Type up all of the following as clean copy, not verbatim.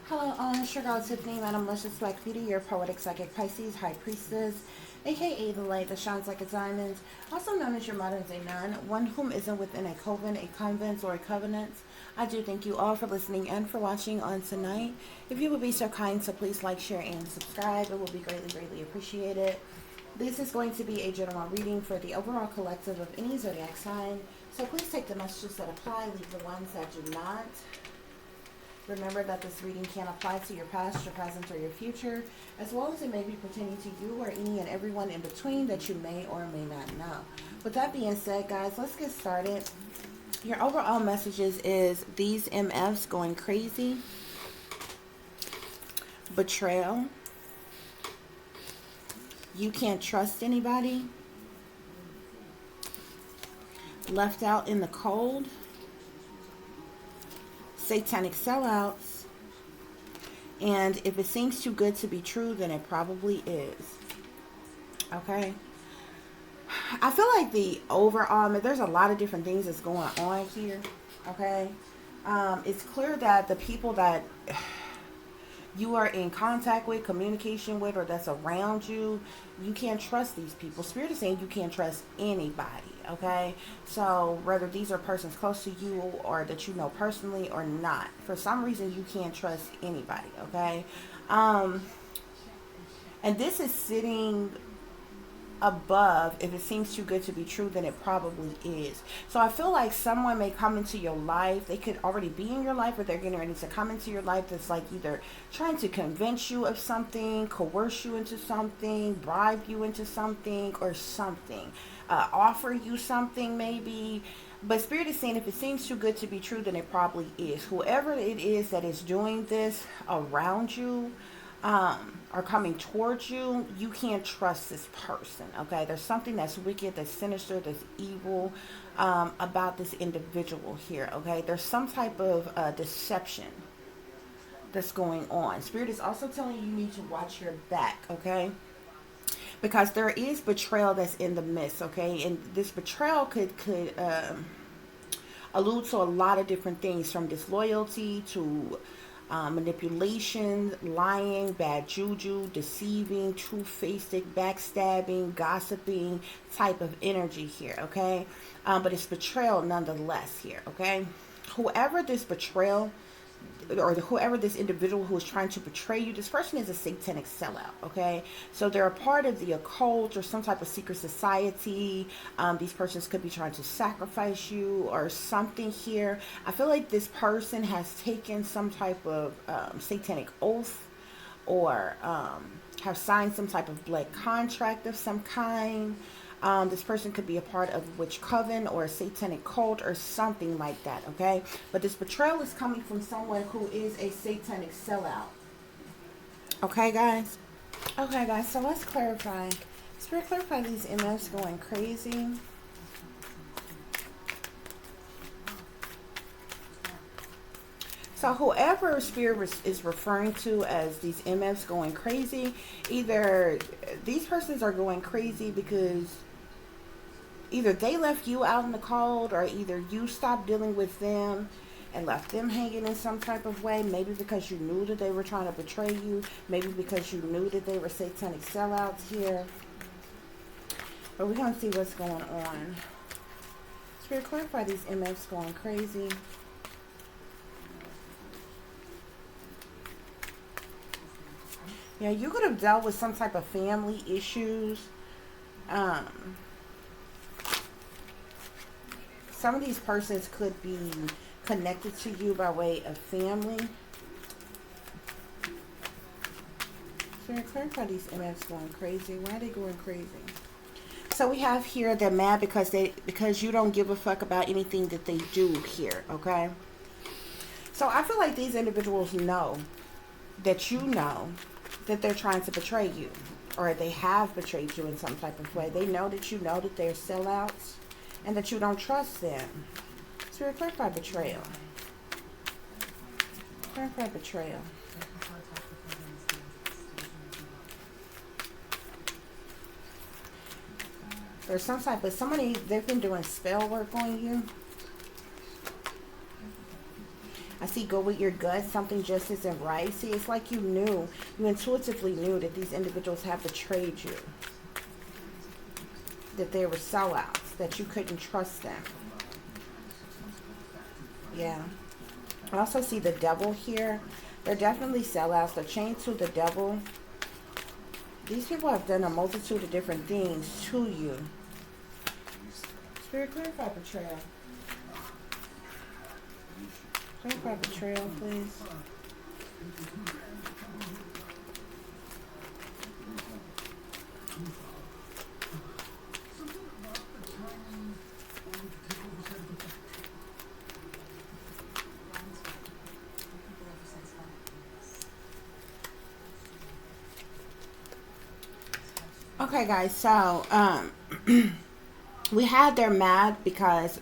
Hello, it's your girl Tiffany, Madam Luscious Black Beauty, your poetic psychic Pisces, High Priestess, aka the light that shines like a diamond, also known as your modern day nun, one whom isn't within a coven, a convent, or a covenant. I do thank you all for listening and for watching on tonight. If you would be so kind to please like, share, and subscribe, it will be greatly, greatly appreciated. This is going to be a general reading for the overall collective of any zodiac sign, so please take the messages that apply, leave the ones that do not. Remember that this reading can apply to your past, your present, or your future, as well as it may be pertaining to you or any and everyone in between that you may or may not know. With that being said, guys, let's get started. Your overall messages is these MFs going crazy, betrayal, you can't trust anybody, left out in the cold, satanic sellouts, and if it seems too good to be true, then it probably is. Okay, I feel like the overall, there's a lot of different things that's going on here. Okay, it's clear that the people that you are in contact with, communication with, or that's around you, you can't trust these people. Spirit is saying you can't trust anybody, okay? So whether these are persons close to you or that you know personally or not, for some reason you can't trust anybody, okay? And this is sitting above, if it seems too good to be true, then it probably is. So I feel like someone may come into your life, they could already be in your life, or they're getting ready to come into your life, that's like either trying to convince you of something, coerce you into something, bribe you into something, or something, offer you something maybe. But Spirit is saying if it seems too good to be true, then it probably is. Whoever it is that is doing this around you, are coming towards you, you can't trust this person, okay? There's something that's wicked, that's sinister, that's evil about this individual here, okay? There's some type of deception that's going on. Spirit is also telling you need to watch your back, okay? Because there is betrayal that's in the midst, okay? And this betrayal could allude to a lot of different things, from disloyalty to manipulation, lying, bad juju, deceiving, two-faced, backstabbing, gossiping type of energy here, okay? But it's betrayal nonetheless here, okay? Whoever this betrayal, or whoever this individual who is trying to betray you, this person is a satanic sellout, okay? So they're a part of the occult or some type of secret society. These persons could be trying to sacrifice you or something here. I feel like this person has taken some type of satanic oath, or have signed some type of blood contract of some kind. This person could be a part of a witch coven or a satanic cult or something like that, okay? But this betrayal is coming from someone who is a satanic sellout. Okay, guys? Okay, guys, so let's clarify. Spirit, clarify these MFs going crazy. So whoever Spirit is referring to as these MFs going crazy, either these persons are going crazy because either they left you out in the cold, or either you stopped dealing with them and left them hanging in some type of way. Maybe because you knew that they were trying to betray you. Maybe because you knew that they were satanic sellouts here. But we're going to see what's going on. Spirit, clarify these MFs going crazy. Yeah, you could have dealt with some type of family issues. Some of these persons could be connected to you by way of family. So clarify these MFs going crazy. Why are they going crazy? So we have here they're mad because you don't give a fuck about anything that they do here, okay? So I feel like these individuals know that you know that they're trying to betray you, or they have betrayed you in some type of way. They know that you know that they're sellouts and that you don't trust them. Spirit, clarify betrayal. Clarify betrayal. There's some type of somebody, they've been doing spell work on you. I see, go with your gut. Something just isn't right. See, it's like you knew, you intuitively knew that these individuals have betrayed you. That they were sellouts, that you couldn't trust them. Yeah. I also see the devil here. They're definitely sellouts. They're chained to the devil. These people have done a multitude of different things to you. Spirit, clarify betrayal. Clarify betrayal, please. Okay, guys, so we had they're mad because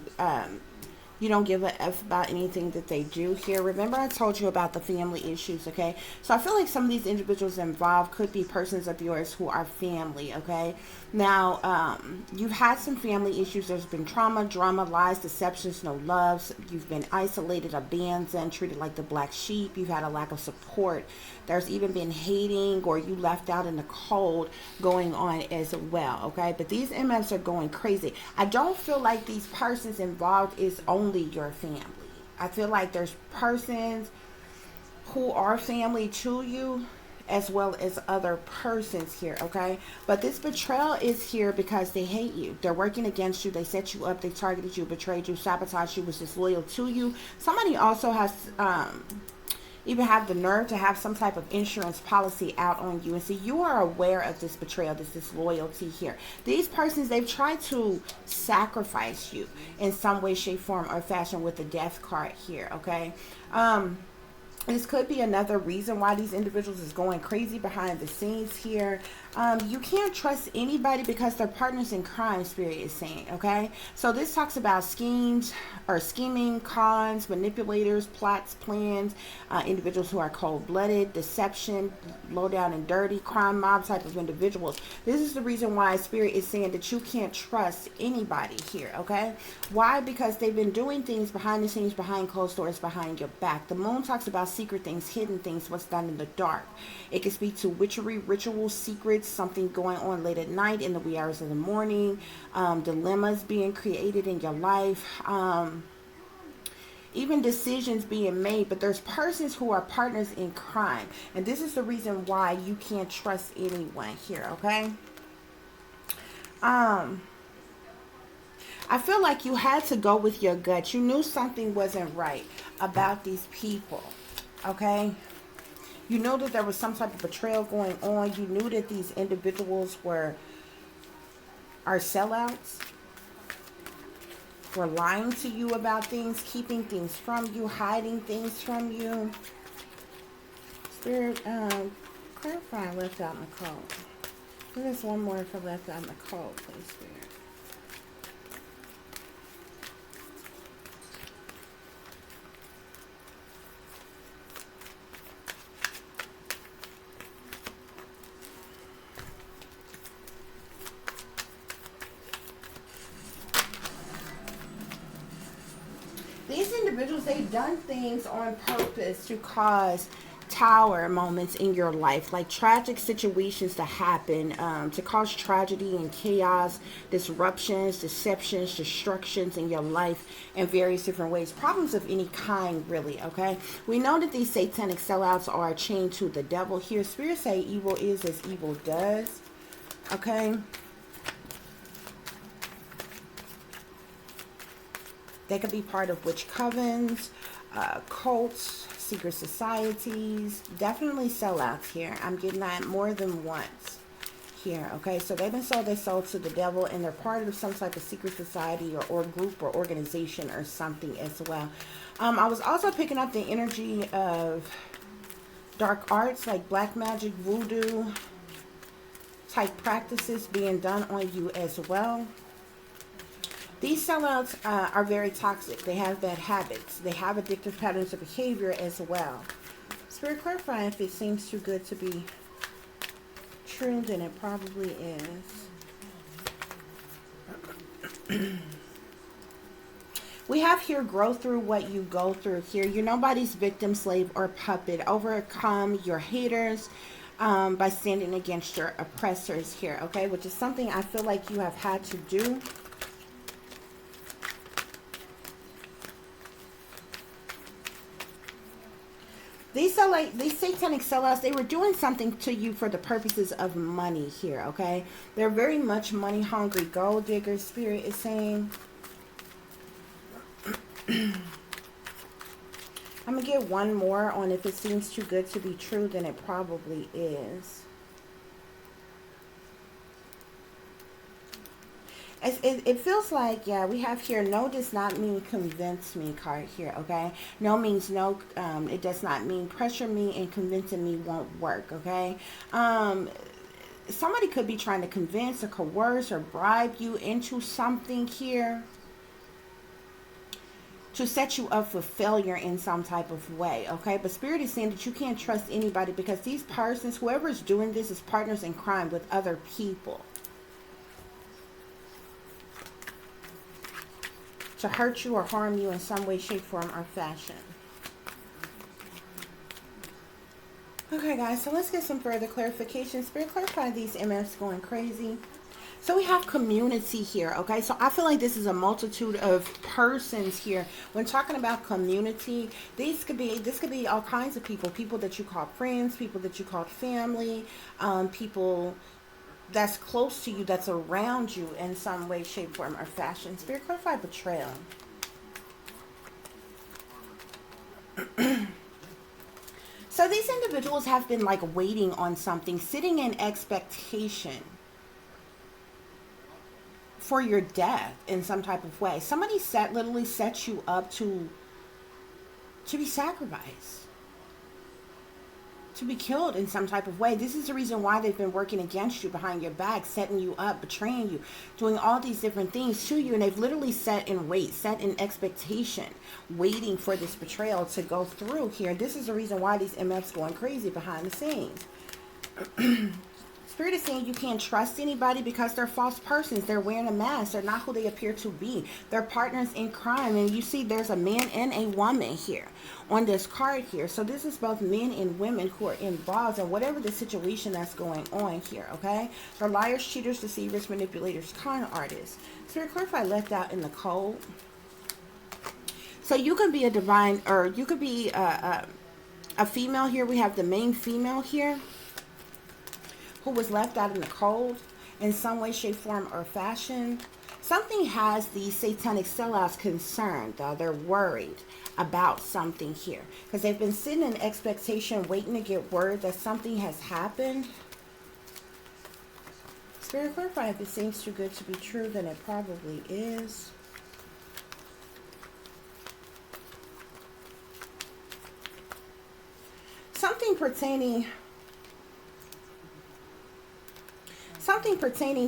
you don't give a F about anything that they do here. Remember I told you about the family issues, okay? So I feel like some of these individuals involved could be persons of yours who are family, okay? Now, you've had some family issues. There's been trauma, drama, lies, deceptions, no loves. You've been isolated, abandoned, treated like the black sheep. You've had a lack of support. There's even been hating or you left out in the cold going on as well, okay? But these MFs are going crazy. I don't feel like these persons involved is only your family. I feel like there's persons who are family to you as well as other persons here, okay? But this betrayal is here because they hate you. They're working against you. They set you up. They targeted you, betrayed you, sabotaged you, was disloyal to you. Somebody also has even have the nerve to have some type of insurance policy out on you. And see, you are aware of this betrayal, this disloyalty here. These persons, they've tried to sacrifice you in some way, shape, form, or fashion with the death card here, okay? This could be another reason why these individuals is going crazy behind the scenes here. You can't trust anybody because they're partners in crime, Spirit is saying, okay? So this talks about schemes or scheming, cons, manipulators, plots, plans, individuals who are cold-blooded, deception, low down and dirty, crime mob type of individuals. This is the reason why Spirit is saying that you can't trust anybody here, okay? Why? Because they've been doing things behind the scenes, behind closed doors, behind your back. The moon talks about secret things, hidden things, what's done in the dark. It can speak to witchery, rituals, secrets, something going on late at night, in the wee hours of the morning, dilemmas being created in your life, even decisions being made. But there's persons who are partners in crime, and this is the reason why you can't trust anyone here, okay? I feel like you had to go with your gut. You knew something wasn't right about these people, okay? You know that there was some type of betrayal going on. You knew that these individuals are sellouts, were lying to you about things, keeping things from you, hiding things from you. Spirit, clarify left out in the code. Give us one more for left out in the code, please, Spirit. These individuals, they've done things on purpose to cause tower moments in your life, like tragic situations to happen, to cause tragedy and chaos, disruptions, deceptions, destructions in your life in various different ways. Problems of any kind, really, okay? We know that these satanic sellouts are chained to the devil here. Spirit say evil is as evil does, okay? They could be part of witch covens, cults, secret societies, definitely sellouts here. I'm getting that more than once here, okay? So they've been sold their soul to the devil, and they're part of some type of secret society or group or organization or something as well. I was also picking up the energy of dark arts like black magic, voodoo type practices being done on you as well. These sellouts are very toxic. They have bad habits. They have addictive patterns of behavior as well. Spirit, clarify if it seems too good to be true, then it probably is. We have here, grow through what you go through here. You're nobody's victim, slave, or puppet. Overcome your haters by standing against your oppressors here, okay? Which is something I feel like you have had to do. These satanic sellouts, they were doing something to you for the purposes of money here, okay? They're very much money hungry. Gold digger, Spirit is saying. I'm going to get one more on if it seems too good to be true, then it probably is. It feels like, yeah, we have here, no does not mean convince me card here, okay? No means no, it does not mean pressure me, and convincing me won't work, okay? Somebody could be trying to convince or coerce or bribe you into something here to set you up for failure in some type of way, okay? But Spirit is saying that you can't trust anybody because these persons, whoever is doing this, is partners in crime with other people to hurt you or harm you in some way, shape, form, or fashion. Okay, guys, so let's get some further clarification. Spirit, clarify these MFs going crazy. So we have community here, okay? So I feel like this is a multitude of persons here. When talking about community, this could be all kinds of people. People that you call friends, people that you call family, people that's close to you, that's around you in some way, shape, form, or fashion. Spirit, clarify betrayal. So these individuals have been like waiting on something, sitting in expectation for your death in some type of way. Somebody literally set you up to be sacrificed, to be killed in some type of way. This is the reason why they've been working against you, behind your back, setting you up, betraying you, doing all these different things to you. And they've literally set in wait, set in expectation, waiting for this betrayal to go through here. This is the reason why these MFs going crazy behind the scenes. Spirit is saying you can't trust anybody because they're false persons. They're wearing a mask. They're not who they appear to be. They're partners in crime. And you see there's a man and a woman here on this card here. So this is both men and women who are involved in whatever the situation that's going on here, okay? They're liars, cheaters, deceivers, manipulators, con artists. Spirit, clarify left out in the cold. So you can be a divine, or you could be a female here. We have the main female here, who was left out in the cold in some way, shape, form, or fashion. Something has these satanic sellouts concerned, though. They're worried about something here because they've been sitting in expectation, waiting to get word that something has happened. Spirit, clarify if it seems too good to be true, then it probably is. Something pertaining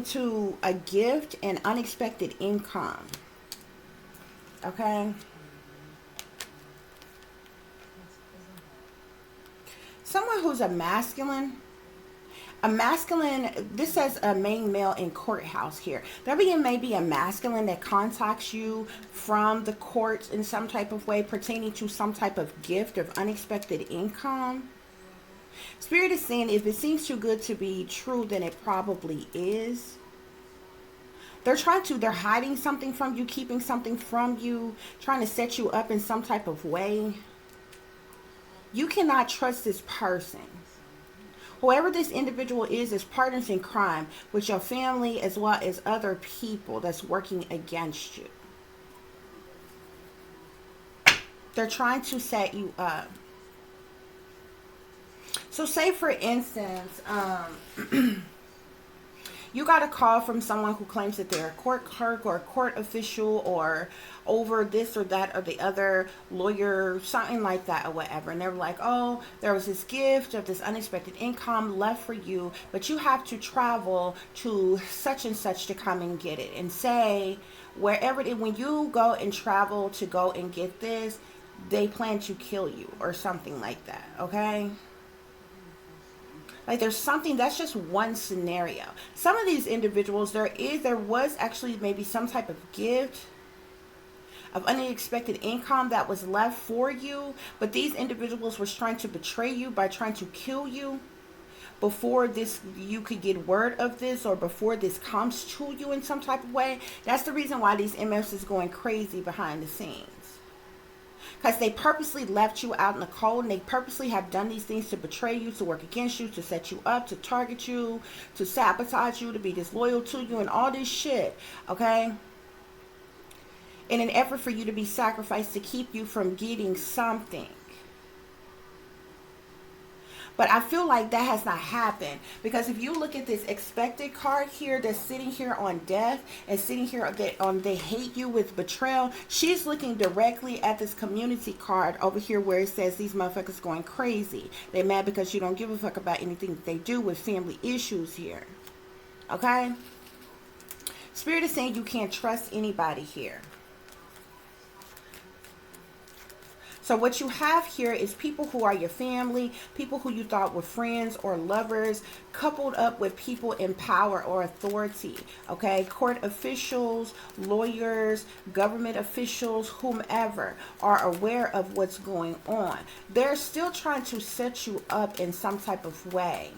to a gift and unexpected income. Okay. Someone who's a masculine, this says a main male in courthouse here. There may be a masculine that contacts you from the courts in some type of way pertaining to some type of gift of unexpected income. Spirit is saying if it seems too good to be true, then it probably is. They're hiding something from you, keeping something from you, trying to set you up in some type of way. You cannot trust this person. Whoever this individual is partners in crime with your family as well as other people that's working against you. They're trying to set you up. So say for instance, you got a call from someone who claims that they're a court clerk or a court official or over this or that or the other, lawyer, something like that or whatever. And they're like, oh, there was this gift of this unexpected income left for you, but you have to travel to such and such to come and get it. And say, wherever it is, when you go and travel to go and get this, they plan to kill you or something like that, okay? Like there's something, that's just one scenario. Some of these individuals, there was actually maybe some type of gift, of unexpected income that was left for you, but these individuals were trying to betray you by trying to kill you before this you could get word of this, or before this comes to you in some type of way. That's the reason why these MFs is going crazy behind the scenes, because they purposely left you out in the cold, and they purposely have done these things to betray you, to work against you, to set you up, to target you, to sabotage you, to be disloyal to you, and all this shit, okay, in an effort for you to be sacrificed to keep you from getting something. But I feel like that has not happened, because if you look at this expected card here that's sitting here on death, and sitting here on they hate you with betrayal, she's looking directly at this community card over here where it says these motherfuckers going crazy. They mad because you don't give a fuck about anything that they do with family issues here. Okay? Spirit is saying you can't trust anybody here. So what you have here is people who are your family, people who you thought were friends or lovers, coupled up with people in power or authority, okay? Court officials, lawyers, government officials, whomever are aware of what's going on. They're still trying to set you up in some type of way.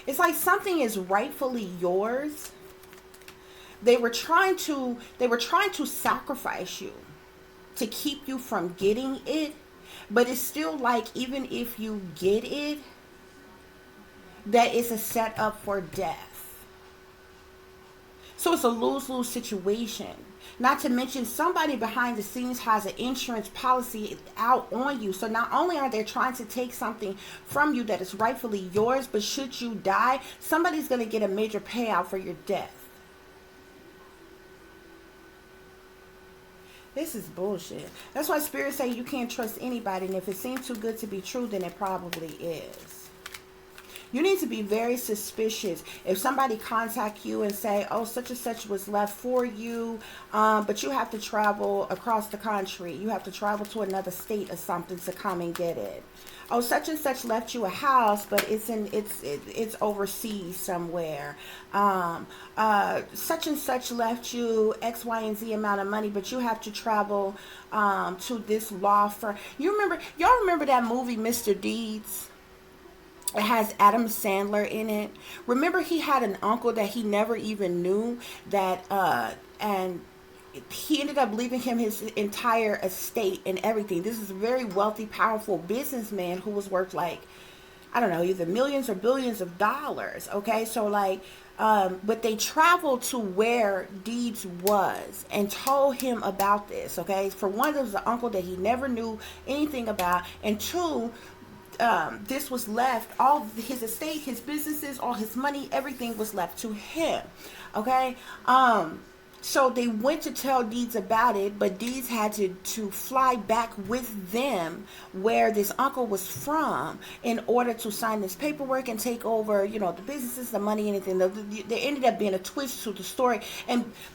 It's like something is rightfully yours. They were trying to sacrifice you to keep you from getting it, but it's still like, even if you get it, that it's a setup for death. So it's a lose-lose situation. Not to mention, somebody behind the scenes has an insurance policy out on you. So not only are they trying to take something from you that is rightfully yours, but should you die, somebody's going to get a major payout for your death. This is bullshit. That's why Spirit say you can't trust anybody. And if it seems too good to be true, then it probably is. You need to be very suspicious. If somebody contact you and say, oh, such and such was left for you, but you have to travel across the country. You have to travel to another state or something to come and get it. Oh, such and such left you a house, but it's overseas somewhere. Such and such left you X, Y, and Z amount of money, but you have to travel to this law firm. Y'all remember that movie, Mr. Deeds? It has Adam Sandler in it. Remember, he had an uncle that he never even knew, that and he ended up leaving him his entire estate and everything. This is a very wealthy, powerful businessman who was worth, like, I don't know, either millions or billions of dollars. Okay, so like, but they traveled to where Deeds was and told him about this. Okay, for one, there was an uncle that he never knew anything about, and two, this was left, all his estate, his businesses, all his money, everything was left to him. Okay, so they went to tell Deeds about it, but Deeds had to fly back with them where this uncle was from in order to sign this paperwork and take over, you know, the businesses, the money, anything. There ended up being a twist to the story.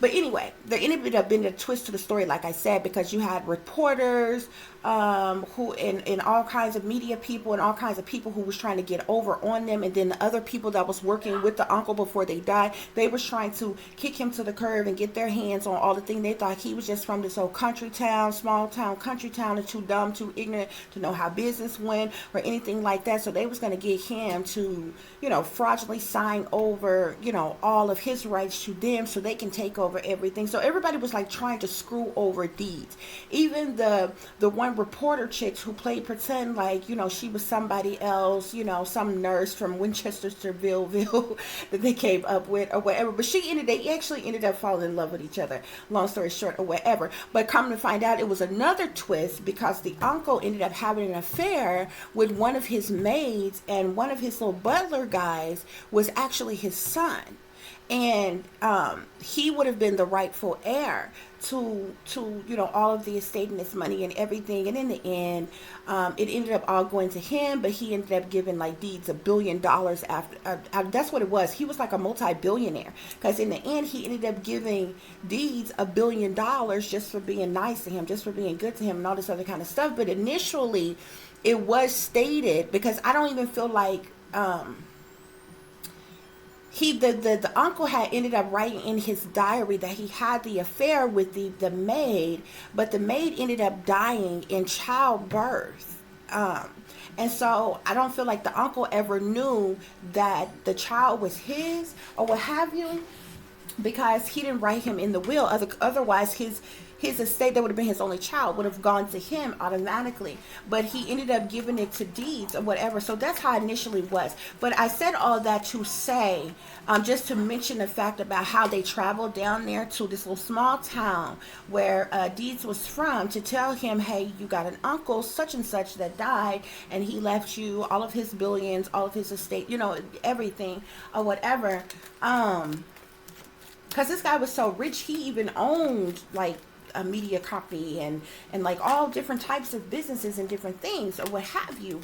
But anyway, there ended up being a twist to the story, like I said, because you had reporters, who and all kinds of media people and all kinds of people who was trying to get over on them, and then the other people that was working with the uncle before they died, they was trying to kick him to the curb and get their hands on all the things. They thought he was just from this old country town, small town, country town, and too dumb, too ignorant to know how business went or anything like that. So they was going to get him to, you know, fraudulently sign over, you know, all of his rights to them so they can take over everything. So everybody was like trying to screw over Deeds. Even the one reporter chicks who played pretend like, you know, she was somebody else, you know, some nurse from Winchesterville that they came up with or whatever. But they actually ended up falling in love with each other, long story short, or whatever. But come to find out, it was another twist, because the uncle ended up having an affair with one of his maids, and one of his little butler guys was actually his son. And he would have been the rightful heir to you know, all of the estate and his money and everything. And in the end, it ended up all going to him, but he ended up giving like Deeds $1 billion after. That's what it was. He was like a multi-billionaire, because in the end, he ended up giving Deeds $1 billion just for being nice to him, just for being good to him, and all this other kind of stuff. But initially, it was stated, because I don't even feel like The uncle had ended up writing in his diary that he had the affair with the maid, but the maid ended up dying in childbirth. And so I don't feel like the uncle ever knew that the child was his or what have you, because he didn't write him in the will. Otherwise, his estate, that would have been his only child, would have gone to him automatically. But he ended up giving it to deeds or whatever. So that's how it initially was. But I said all that to say, just to mention the fact about how they traveled down there to this little small town where Deeds was from, to tell him, hey, you got an uncle such and such that died, and he left you all of his billions, all of his estate, everything or whatever. Because this guy was so rich, he even owned like a media company and like all different types of businesses and different things or what have you.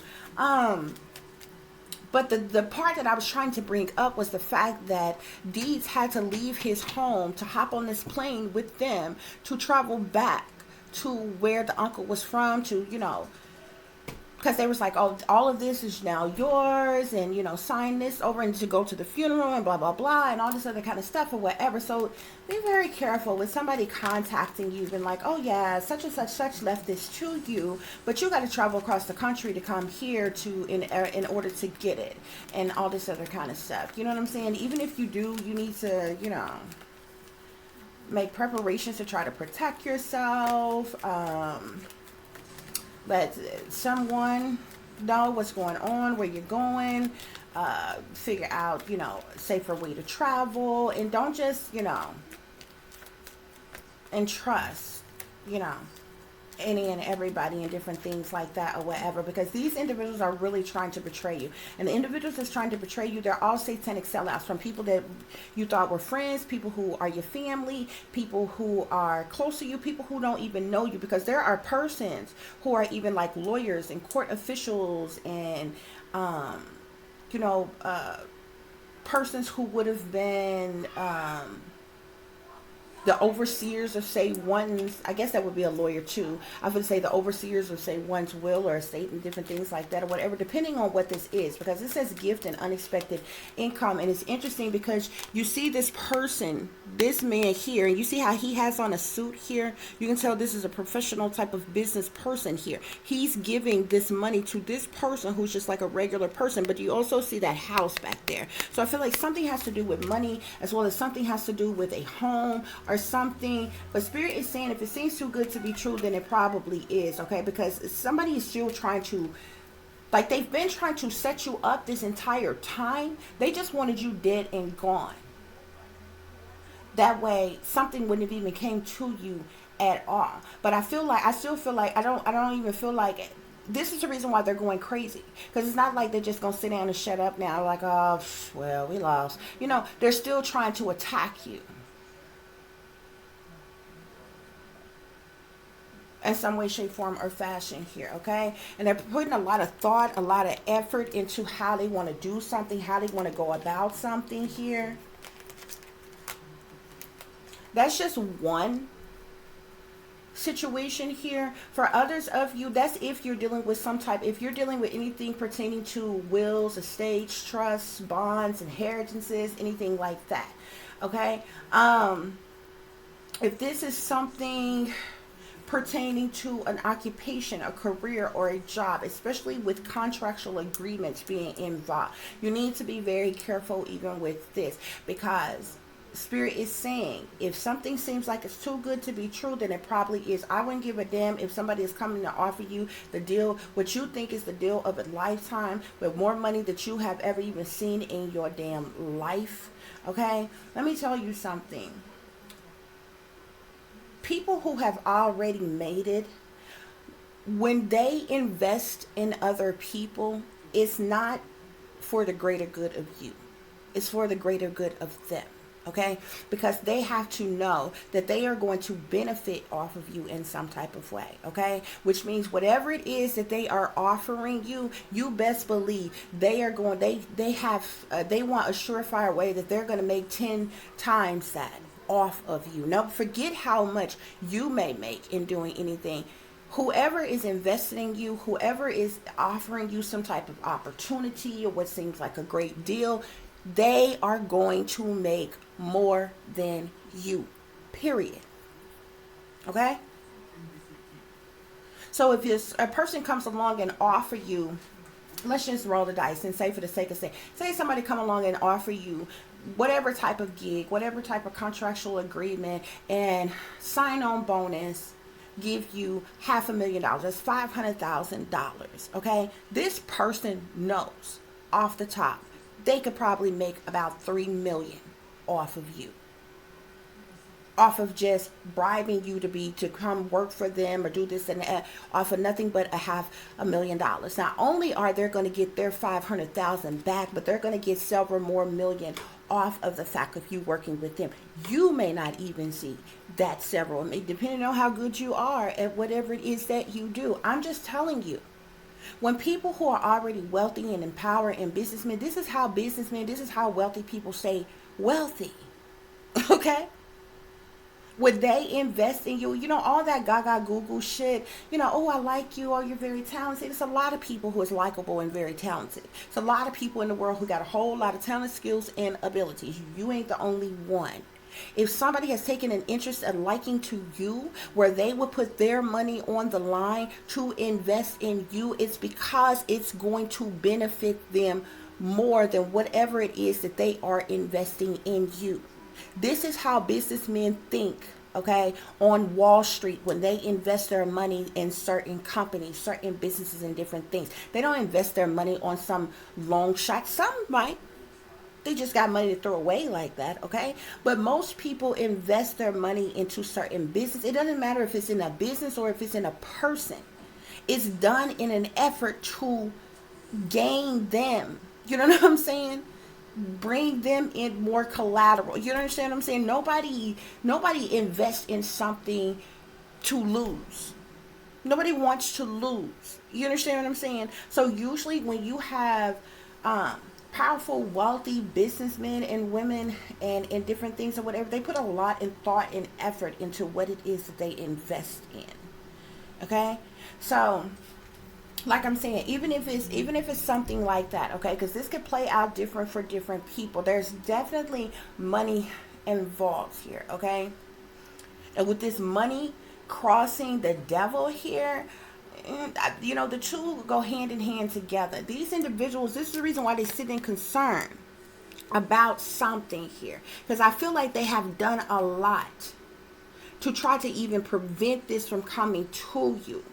But the part that I was trying to bring up was the fact that Deeds had to leave his home to hop on this plane with them to travel back to where the uncle was from, to because they was like, oh, all of this is now yours, and sign this over and to go to the funeral and blah blah blah and all this other kind of stuff or whatever. So be very careful with somebody contacting you and like, oh yeah, such and such left this to you, but you got to travel across the country to come here in order to get it, and all this other kind of stuff. You know what I'm saying? Even if you do, you need to make preparations to try to protect yourself. Let someone know what's going on, where you're going, figure out, safer way to travel, and don't just, and trust, any and everybody and different things like that or whatever, because these individuals are really trying to betray you. And the individuals that's trying to betray you, they're all satanic sellouts, from people that you thought were friends, people who are your family, people who are close to you, people who don't even know you, because there are persons who are even like lawyers and court officials and persons who would have been the overseers of, say, one's, I guess that would be a lawyer too. I would say the overseers of, say, one's will or estate and different things like that or whatever, depending on what this is, because it says gift and unexpected income. And it's interesting because you see this person, this man here, and you see how he has on a suit here. You can tell this is a professional type of business person here. He's giving this money to this person who's just like a regular person, but you also see that house back there. So I feel like something has to do with money, as well as something has to do with a home or something. But Spirit is saying if it seems too good to be true, then it probably is, okay? Because somebody is still trying to, like, they've been trying to set you up this entire time. They just wanted you dead and gone. That way something wouldn't have even came to you at all. But I still feel like I don't even feel like this is the reason why they're going crazy, because it's not like they're just gonna sit down and shut up now, like, oh well, we lost. They're still trying to attack you in some way, shape, form, or fashion here, okay? And they're putting a lot of thought, a lot of effort into how they want to do something, how they want to go about something here. That's just one situation here. For others of you, that's if you're dealing with if you're dealing with anything pertaining to wills, estates, trusts, bonds, inheritances, anything like that, okay? If this is something pertaining to an occupation, a career, or a job, especially with contractual agreements being involved, you need to be very careful even with this, because Spirit is saying if something seems like it's too good to be true, then it probably is. I wouldn't give a damn if somebody is coming to offer you the deal, what you think is the deal of a lifetime, with more money that you have ever even seen in your damn life, okay? Let me tell you something. People who have already made it, when they invest in other people, it's not for the greater good of you. It's for the greater good of them, okay? Because they have to know that they are going to benefit off of you in some type of way, okay? Which means whatever it is that they are offering you, you best believe they are going, they want a surefire way that they're going to make 10 times that off of you. Now, forget how much you may make in doing anything. Whoever is investing in you, whoever is offering you some type of opportunity or what seems like a great deal, They are going to make more than you, period. Okay? So if a person comes along and offer you, let's just roll the dice and say, for the sake of saying, say somebody come along and offer you whatever type of gig, whatever type of contractual agreement and sign on bonus, give you $500,000. That's $500,000. Okay? This person knows off the top they could probably make about $3 million off of you, off of just bribing you to come work for them or do this and that, off of nothing but $500,000. Not only are they going to get their 500,000 back, but they're going to get several more million off of the fact of you working with them. You may not even see that several, depending on how good you are at whatever it is that you do. I'm just telling you, when people who are already wealthy and empowered and businessmen, this is how wealthy people stay wealthy. Okay? Would they invest in you? You know, all that gaga Google shit, you know, oh, I like you, or you're very talented. It's a lot of people who is likable and very talented. It's a lot of people in the world who got a whole lot of talent, skills, and abilities. You ain't the only one. If somebody has taken an interest and liking to you, where they would put their money on the line to invest in you, it's because it's going to benefit them more than whatever it is that they are investing in you. This is how businessmen think, okay, on Wall Street when they invest their money in certain companies, certain businesses, and different things. They don't invest their money on some long shot. Some might. They just got money to throw away like that, okay? But most people invest their money into certain business. It doesn't matter if it's in a business or if it's in a person. It's done in an effort to gain them. You know what I'm saying? Bring them in more collateral. You understand what I'm saying? Nobody invests in something to lose. Nobody wants to lose. You understand what I'm saying? So usually when you have powerful, wealthy businessmen and women and different things or whatever, they put a lot of thought and effort into what it is that they invest in. Okay? So like I'm saying, even if it's something like that, okay, because this could play out different for different people. There's definitely money involved here, okay? And with this money crossing the devil here, you know, the two go hand in hand together. These individuals, this is the reason why they sit in concern about something here, because I feel like they have done a lot to try to even prevent this from coming to you.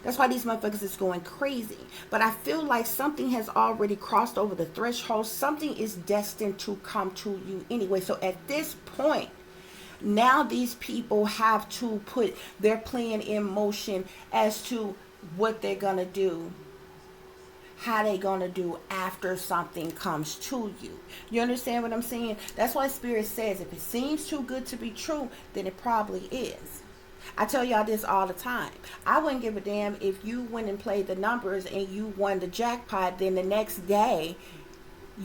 That's why these motherfuckers is going crazy. But I feel like something has already crossed over the threshold. Something is destined to come to you anyway. So at this point, now these people have to put their plan in motion as to what they're going to do, how they going to do after something comes to you. You understand what I'm saying? That's why Spirit says if it seems too good to be true, then it probably is. I tell y'all this all the time. I wouldn't give a damn if you went and played the numbers and you won the jackpot, then the next day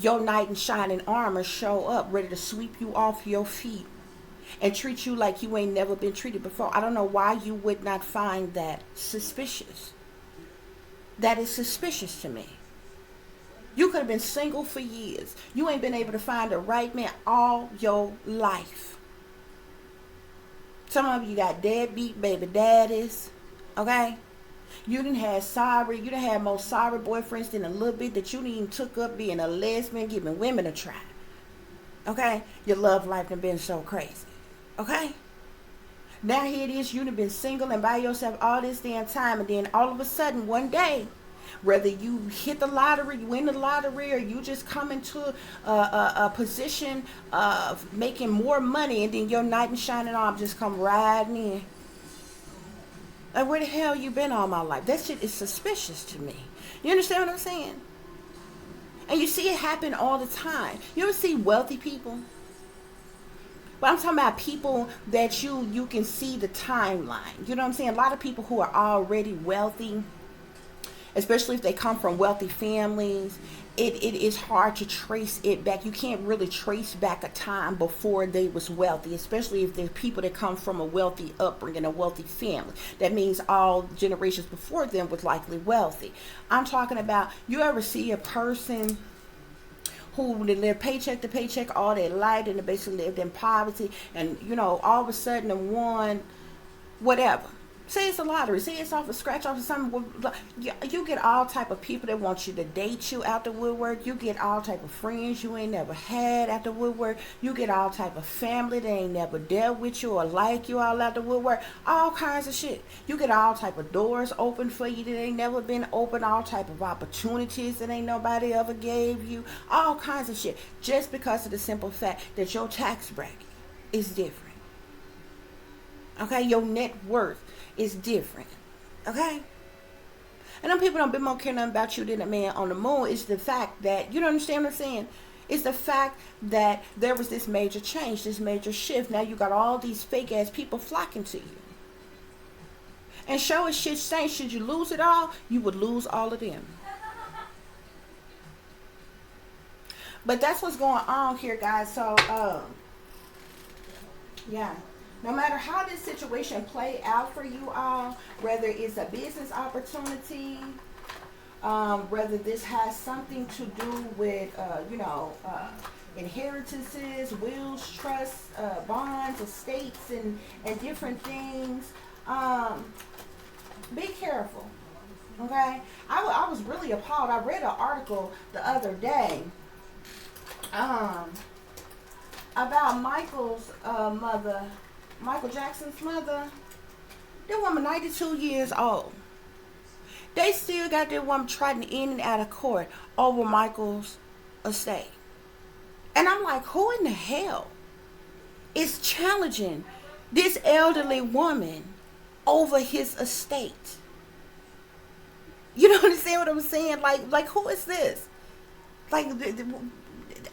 your knight in shining armor show up ready to sweep you off your feet and treat you like you ain't never been treated before. I don't know why you would not find that suspicious. That is suspicious to me. You could have been single for years. You ain't been able to find the right man all your life. Some of you got deadbeat baby daddies, okay? You done had more sorry boyfriends than a little bit that you didn't even took up being a lesbian, giving women a try, okay? Your love life done been so crazy, okay? Now here it is, you done been single and by yourself all this damn time, and then all of a sudden one day, whether you hit the lottery, you win the lottery, or you just come into a position of making more money, and then your knight in shining arm just come riding in. Like, where the hell you been all my life? That shit is suspicious to me. You understand what I'm saying? And you see it happen all the time. You ever see wealthy people? But I'm talking about people that you can see the timeline. You know what I'm saying? A lot of people who are already wealthy, especially if they come from wealthy families, it is hard to trace it back. You can't really trace back a time before they was wealthy, especially if they're people that come from a wealthy upbringing, a wealthy family. That means all generations before them was likely wealthy. I'm talking about, you ever see a person who live paycheck to paycheck all their life and they basically lived in poverty, and all of a sudden they won whatever. Say it's a lottery. Say it's off a scratch off of something. You get all type of people that want you to date you out the woodwork. You get all type of friends you ain't never had out the woodwork. You get all type of family that ain't never dealt with you or like you all out the woodwork. All kinds of shit. You get all type of doors open for you that ain't never been open. All type of opportunities that ain't nobody ever gave you. All kinds of shit. Just because of the simple fact that your tax bracket is different. Okay? Your net worth is different. Okay? And them people don't be more care nothing about you than a man on the moon. It's the fact that, you don't understand what I'm saying? It's the fact that there was this major change, this major shift. Now you got all these fake ass people flocking to you. And show as shit saying, should you lose it all, you would lose all of them. But that's what's going on here, guys. So, yeah. No matter how this situation play out for you all, whether it's a business opportunity, whether this has something to do with, inheritances, wills, trusts, bonds, estates, and different things, be careful, okay? I was really appalled. I read an article the other day about Michael's mother, Michael Jackson's mother. That woman 92 years old. They still got that woman trotting in and out of court over Michael's estate. And I'm like, who in the hell is challenging this elderly woman over his estate? You don't understand what I'm saying? Like who is this?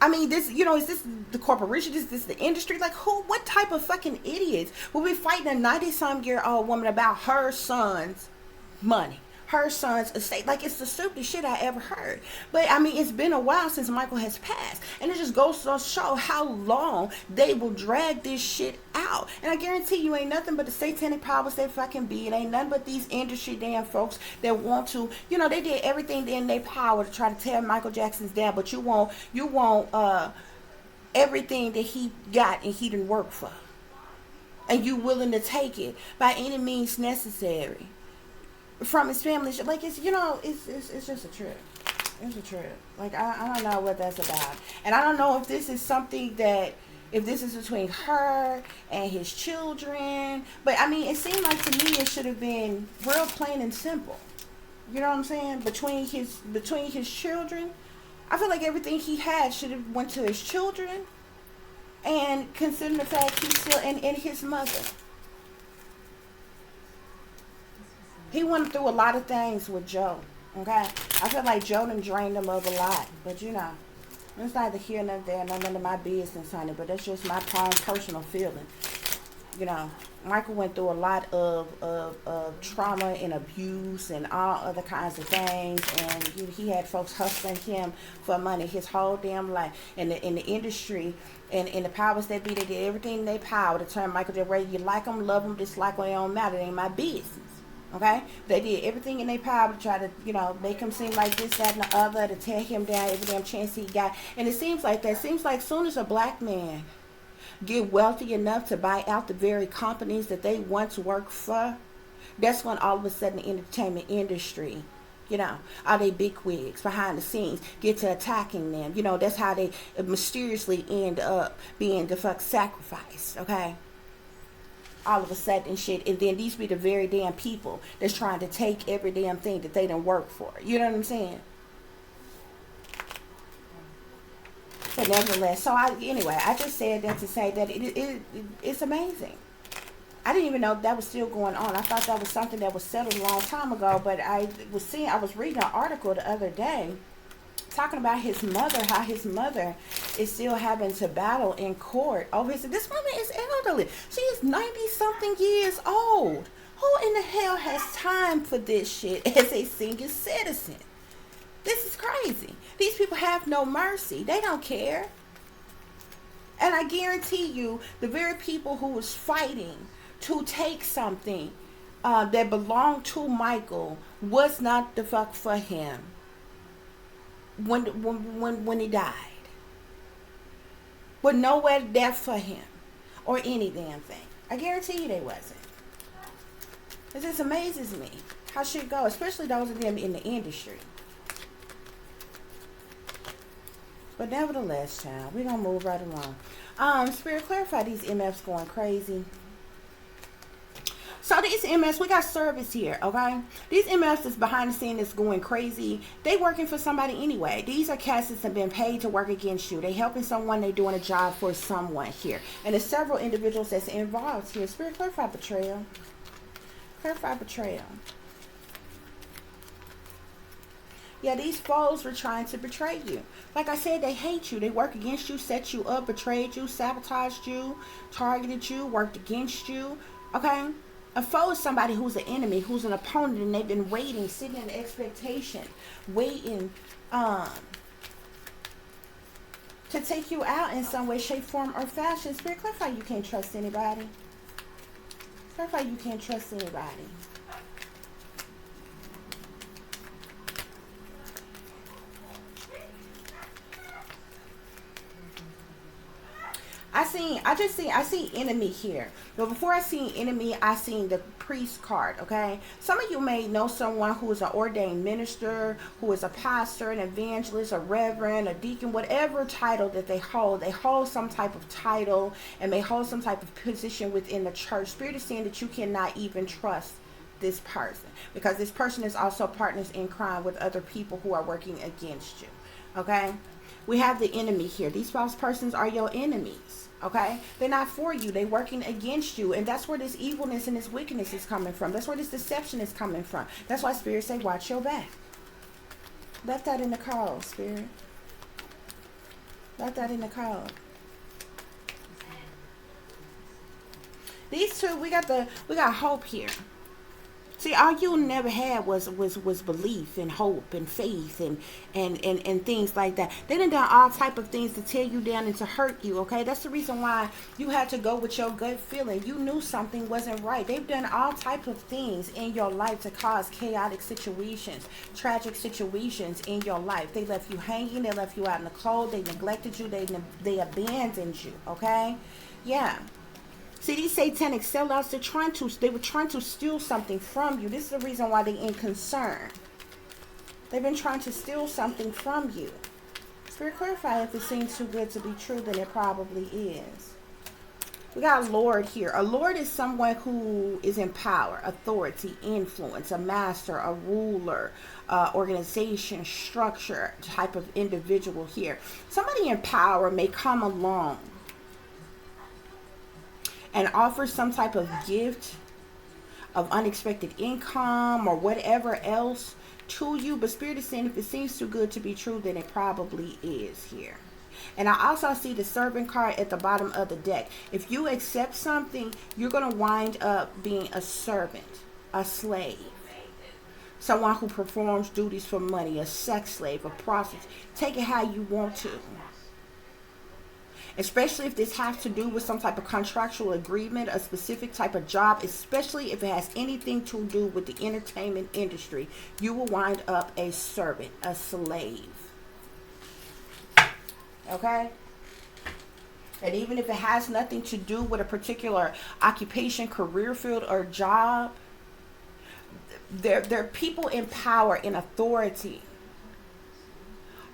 I mean, this, is this the corporation? Is this the industry? Like, who, what type of fucking idiots will be fighting a 90-some-year-old woman about her son's money, her son's estate? Like, it's the stupidest shit I ever heard. But, I mean, it's been a while since Michael has passed. And it just goes to show how long they will drag this shit out. And I guarantee you ain't nothing but the satanic powers that fucking be. It ain't nothing but these industry damn folks that want to, they did everything in their power to try to tear Michael Jackson's down. But you want everything that he got and he didn't work for. And you willing to take it by any means necessary from his family. Like, it's just a trip. It's a trip. Like, I don't know what that's about. And I don't know if this is something that, if this is between her and his children. But, I mean, it seemed like to me it should have been real plain and simple. You know what I'm saying? Between his children. I feel like everything he had should have went to his children. And considering the fact he's still and his mother. He went through a lot of things with Joe. Okay? I feel like Joe done drained him of a lot. But it's neither here nor there, none of my business, honey. But that's just my personal feeling. Michael went through a lot of trauma and abuse and all other kinds of things. And he had folks hustling him for money his whole damn life. In the industry and in the powers that be, they did everything in their power to turn Michael to whether you like him, love him, dislike him, it don't matter. It ain't my business. Okay? They did everything in their power to try to, make him seem like this, that, and the other, to tear him down every damn chance he got. And it seems like that. Seems like soon as a black man get wealthy enough to buy out the very companies that they once worked for, that's when all of a sudden the entertainment industry, all they bigwigs behind the scenes get to attacking them. That's how they mysteriously end up being the fuck sacrificed, okay? All of a sudden shit, and then these be the very damn people that's trying to take every damn thing that they done work for. You know what I'm saying? But nevertheless, so I just said that to say that it's amazing. I didn't even know that was still going on. I thought that was something that was settled a long time ago, but I was reading an article the other day talking about his mother, how his mother is still having to battle in court over this woman is elderly. She is 90-something years old. Who in the hell has time for this shit as a senior citizen? This is crazy. These people have no mercy. They don't care. And I guarantee you, the very people who was fighting to take something that belonged to Michael was not the fuck for him when he died. with nowhere there for him or any damn thing. I guarantee you they wasn't. It just amazes me how shit go, especially those of them in the industry. But nevertheless, child, we're going to move right along. Spirit, clarify these MFs going crazy. So these MFs, we got service here, okay? These MFs that's behind the scene that's going crazy, they working for somebody anyway. These are cats that have been paid to work against you. They helping someone, they doing a job for someone here. And there's several individuals that's involved here. Spirit, clarify betrayal. Clarify betrayal. Yeah, these foes were trying to betray you. Like I said, they hate you. They work against you, set you up, betrayed you, sabotaged you, targeted you, worked against you. Okay? A foe is somebody who's an enemy, who's an opponent, and they've been waiting, sitting in expectation, waiting to take you out in some way, shape, form, or fashion. Spirit, clarify you can't trust anybody. Clarify you can't trust anybody. I see enemy here. But before I see enemy, I seen the priest card, okay? Some of you may know someone who is an ordained minister, who is a pastor, an evangelist, a reverend, a deacon, whatever title that they hold. They hold some type of title and may hold some type of position within the church. Spirit is saying that you cannot even trust this person, because this person is also partners in crime with other people who are working against you, okay? We have the enemy here. These false persons are your enemies, okay? They're not for you. They're working against you. And that's where this evilness and this wickedness is coming from. That's where this deception is coming from. That's why Spirit say, watch your back. Left that in the code, Spirit. Left that in the code. These two, we got hope here. See, all you never had was belief and hope and faith and things like that. They done all type of things to tear you down and to hurt you, okay? That's the reason why you had to go with your gut feeling. You knew something wasn't right. They've done all type of things in your life to cause chaotic situations, tragic situations in your life. They left you hanging. They left you out in the cold. They neglected you. They abandoned you, okay? Yeah. See, these satanic sellouts, they were trying to steal something from you. This is the reason why they're in concern. They've been trying to steal something from you. Spirit, clarify if it seems too good to be true, then it probably is. We got a Lord here. A Lord is someone who is in power, authority, influence, a master, a ruler, organization, structure type of individual here. Somebody in power may come along and offer some type of gift of unexpected income or whatever else to you. But Spirit is saying if it seems too good to be true, then it probably is here. And I also see the servant card at the bottom of the deck. If you accept something, you're going to wind up being a servant, a slave. Someone who performs duties for money, a sex slave, a prostitute. Take it how you want to. Especially if this has to do with some type of contractual agreement, a specific type of job, especially if it has anything to do with the entertainment industry, you will wind up a servant, a slave. Okay? And even if it has nothing to do with a particular occupation, career field, or job, there are people in power, in authority,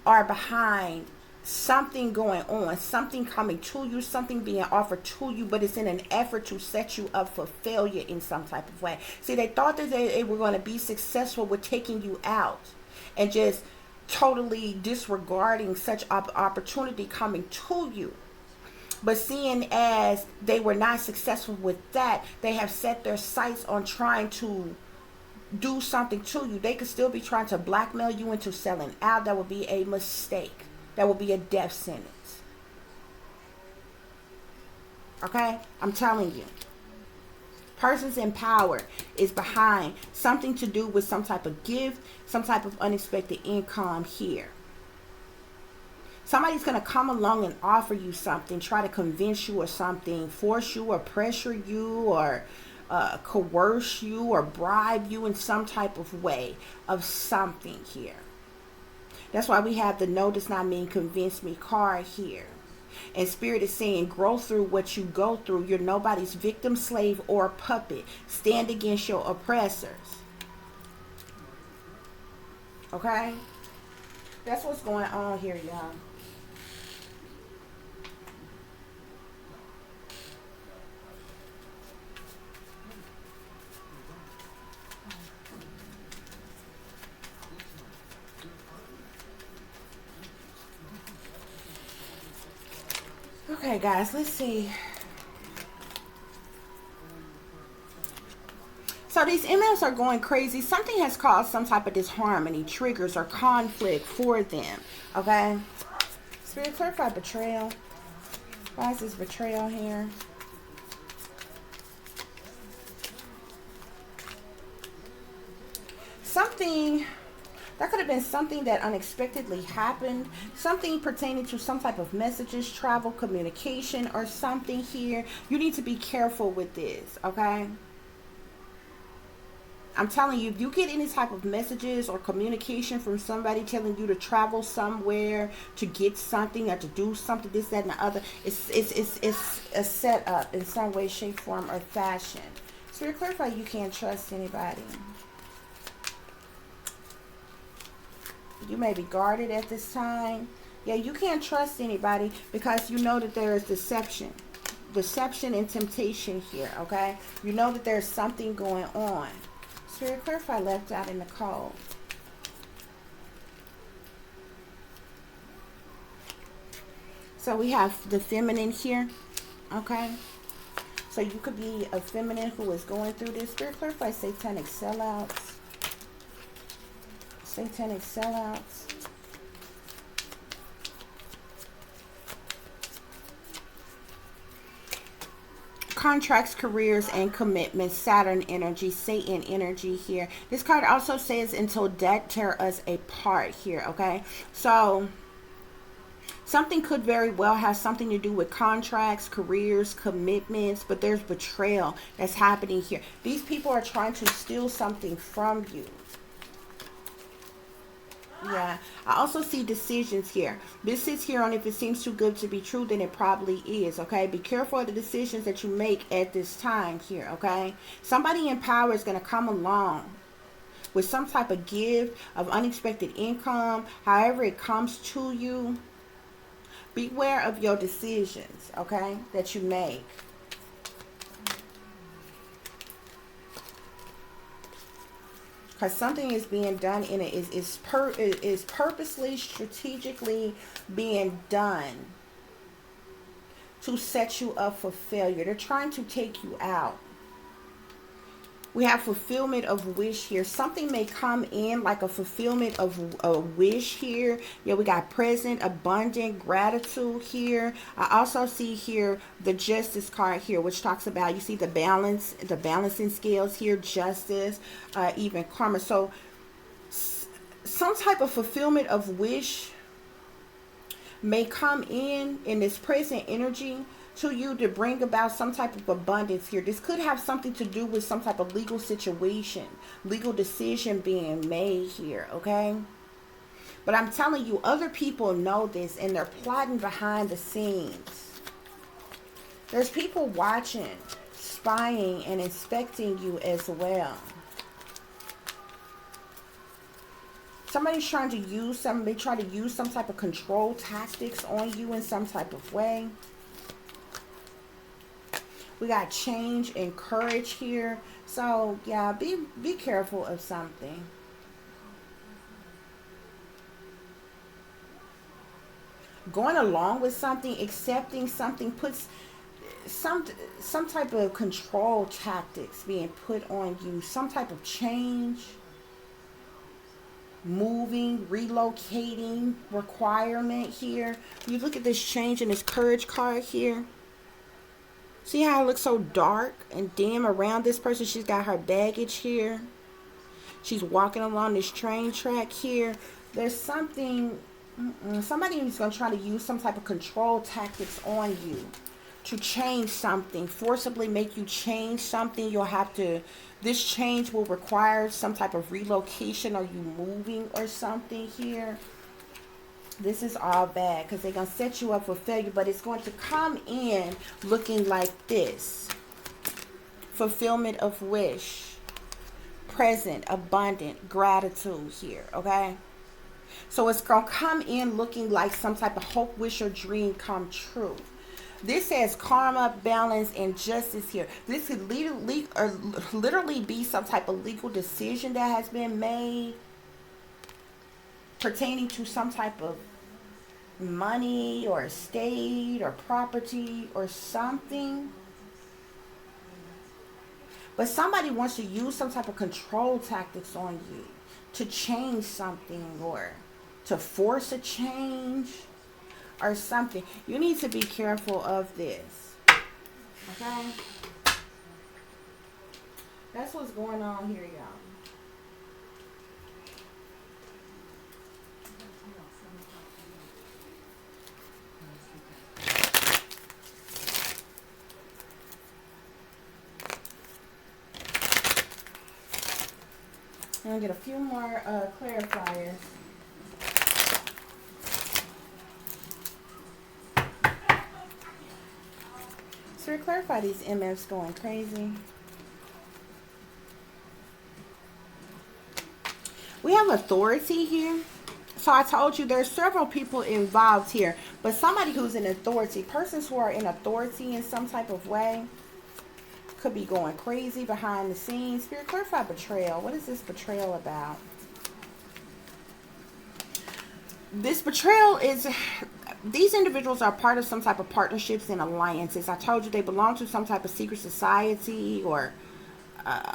are behind something going on, something coming to you, something being offered to you, but it's in an effort to set you up for failure in some type of way. See, they thought that they were going to be successful with taking you out and just totally disregarding such opportunity coming to you. But seeing as they were not successful with that, they have set their sights on trying to do something to you. They could still be trying to blackmail you into selling out. That would be a mistake. That will be a death sentence. Okay? I'm telling you. Persons in power is behind something to do with some type of gift, some type of unexpected income here. Somebody's going to come along and offer you something, try to convince you or something, force you or pressure you or coerce you or bribe you in some type of way of something here. That's why we have the no does not mean convince me card here. And Spirit is saying, grow through what you go through. You're nobody's victim, slave, or puppet. Stand against your oppressors. Okay? That's what's going on here, y'all. Okay, guys, let's see. So these emails are going crazy. Something has caused some type of disharmony, triggers, or conflict for them. Okay? Spirit, clarify betrayal. Why is this betrayal here? Something... That could have been something that unexpectedly happened. Something pertaining to some type of messages, travel, communication, or something here. You need to be careful with this, okay? I'm telling you, if you get any type of messages or communication from somebody telling you to travel somewhere, to get something, or to do something, this, that, and the other, it's a setup in some way, shape, form, or fashion. So you're clarifying you can't trust anybody. You may be guarded at this time. Yeah, you can't trust anybody because you know that there is deception. Deception and temptation here, okay? You know that there's something going on. Spirit, clarify left out in the cold. So we have the feminine here, okay? So you could be a feminine who is going through this. Spirit, clarify satanic sellouts. Satanic sellouts. Contracts, careers, and commitments. Saturn energy, Satan energy here. This card also says until death tear us apart here, okay? So something could very well have something to do with contracts, careers, commitments, but there's betrayal that's happening here. These people are trying to steal something from you. Yeah, I also see decisions here. This is here on if it seems too good to be true, then it probably is, okay? Be careful of the decisions that you make at this time here, okay? Somebody in power is going to come along with some type of gift of unexpected income, however it comes to you. Beware of your decisions, okay, that you make. Because something is being done in it is purposely, strategically being done to set you up for failure. They're trying to take you out. We have fulfillment of wish here. Something may come in like a fulfillment of a wish here. Yeah, we got present, abundant, gratitude here. I also see here the justice card here, which talks about, you see the balance, the balancing scales here, justice, even karma. So some type of fulfillment of wish may come in this present energy to you to bring about some type of abundance here. This could have something to do with some type of legal situation, legal decision being made here, okay? But I'm telling you, other people know this and they're plotting behind the scenes. There's people watching, spying, and inspecting you as well. Somebody's trying to use some type of control tactics on you in some type of way. We got change and courage here. So, yeah, be careful of something. Going along with something, accepting something, puts some type of control tactics being put on you. Some type of change. Moving, relocating requirement here. You look at this change in this courage card here. See how it looks so dark and dim around this person? She's got her baggage here. She's walking along this train track here. There's something, somebody is going to try to use some type of control tactics on you to change something, forcibly make you change something. You'll have to, this change will require some type of relocation or you moving or something here. This is all bad because they're going to set you up for failure, but it's going to come in looking like this. Fulfillment of wish. Present, abundant, gratitude here, okay? So it's going to come in looking like some type of hope, wish, or dream come true. This says karma, balance, and justice here. This could literally be some type of legal decision that has been made pertaining to some type of money or estate or property or something. But somebody wants to use some type of control tactics on you to change something or to force a change or something. You need to be careful of this. Okay? That's what's going on here, y'all. I'm going to get a few more clarifiers. So to clarify these MFs going crazy. We have authority here. So I told you there's several people involved here. But somebody who's in authority, persons who are in authority in some type of way, could be going crazy behind the scenes. Spirit, clarify betrayal. What is this betrayal about? This betrayal is, these individuals are part of some type of partnerships and alliances. I told you they belong to some type of secret society or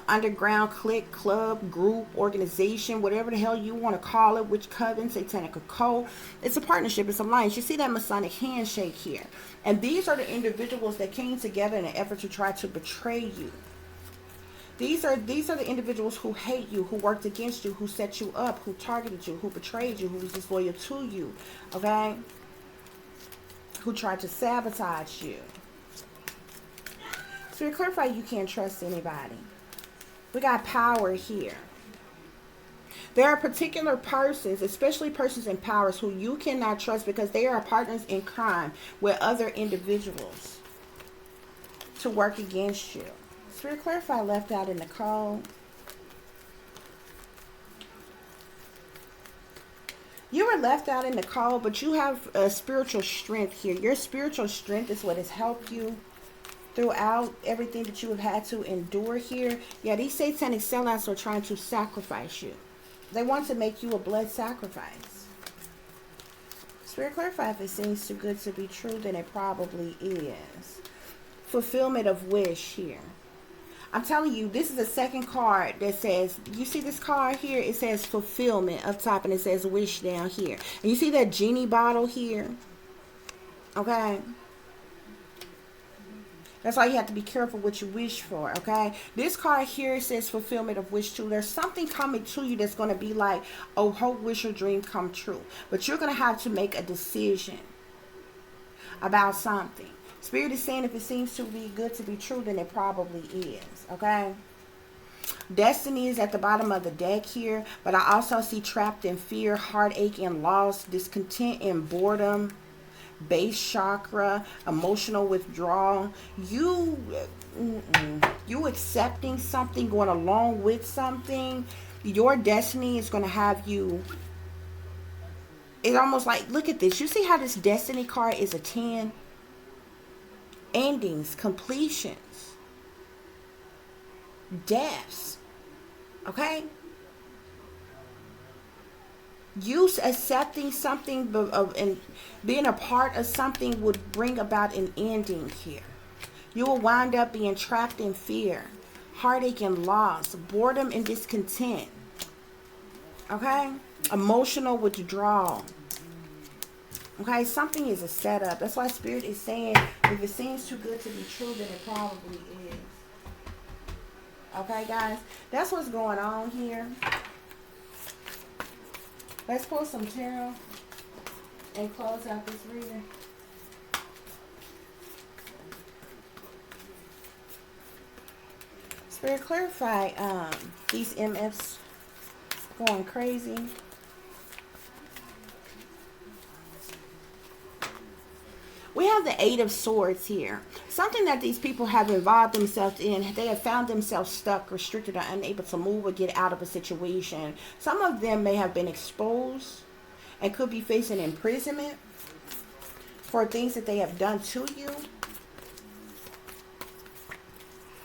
underground clique, club, group, organization, whatever the hell you want to call it, which coven, satanic occult. It's a partnership, it's alliance. You see that Masonic handshake here. And these are the individuals that came together in an effort to try to betray you. These are the individuals who hate you, who worked against you, who set you up, who targeted you, who betrayed you, who was disloyal to you, okay? Who tried to sabotage you. So to clarify, you can't trust anybody. We got power here. There are particular persons, especially persons in powers, who you cannot trust because they are partners in crime with other individuals to work against you. Spirit, clarify left out in the code. You were left out in the code, but you have a spiritual strength here. Your spiritual strength is what has helped you throughout everything that you have had to endure here. Yeah, these satanic sellouts are trying to sacrifice you. They want to make you a blood sacrifice. Spirit, clarify if it seems too good to be true, then it probably is. Fulfillment of wish here. I'm telling you, this is the second card that says, you see this card here? It says fulfillment up top and it says wish down here. And you see that genie bottle here? Okay. That's why you have to be careful what you wish for, okay? This card here says fulfillment of wish too. There's something coming to you that's going to be like, oh, hope, wish, or dream come true. But you're going to have to make a decision about something. Spirit is saying if it seems to be good to be true, then it probably is, okay? Destiny is at the bottom of the deck here. But I also see trapped in fear, heartache, and loss, discontent and boredom. Base chakra, emotional withdrawal, you accepting something, going along with something. Your destiny is going to have you, it's almost like, look at this, you see how this destiny card is a 10? Endings, completions, deaths, okay? You accepting something and being a part of something would bring about an ending here. You will wind up being trapped in fear, heartache and loss, boredom and discontent. Okay? Emotional withdrawal. Okay? Something is a setup. That's why Spirit is saying if it seems too good to be true, then it probably is. Okay, guys? That's what's going on here. Let's pull some tarot and close out this reading. Spirit, clarify these MFs going crazy. We have the Eight of Swords here. Something that these people have involved themselves in. They have found themselves stuck, restricted, or unable to move or get out of a situation. Some of them may have been exposed and could be facing imprisonment for things that they have done to you.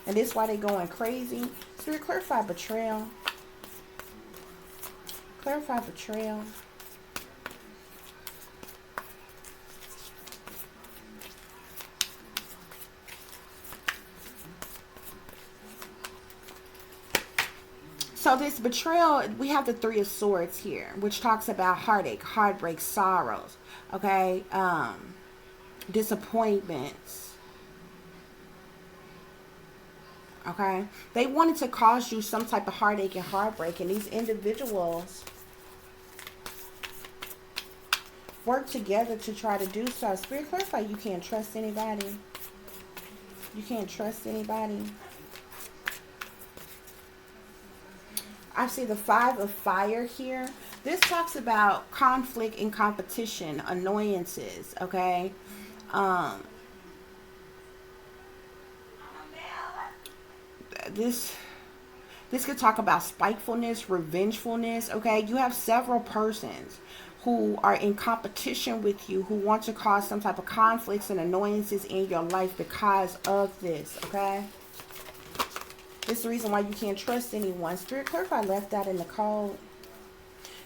And this is why they're going crazy. Spirit, clarify betrayal. Clarify betrayal. So this betrayal, we have the Three of Swords here, which talks about heartache, heartbreak, sorrows, okay, disappointments, okay. They wanted to cause you some type of heartache and heartbreak, and these individuals work together to try to do so. Spirit, clarify, you can't trust anybody. You can't trust anybody. I see the Five of Fire here. This talks about conflict and competition, annoyances, okay? This could talk about spitefulness, revengefulness, okay? You have several persons who are in competition with you, who want to cause some type of conflicts and annoyances in your life because of this, okay? This is the reason why you can't trust anyone. Spirit, clarify left out in the cold.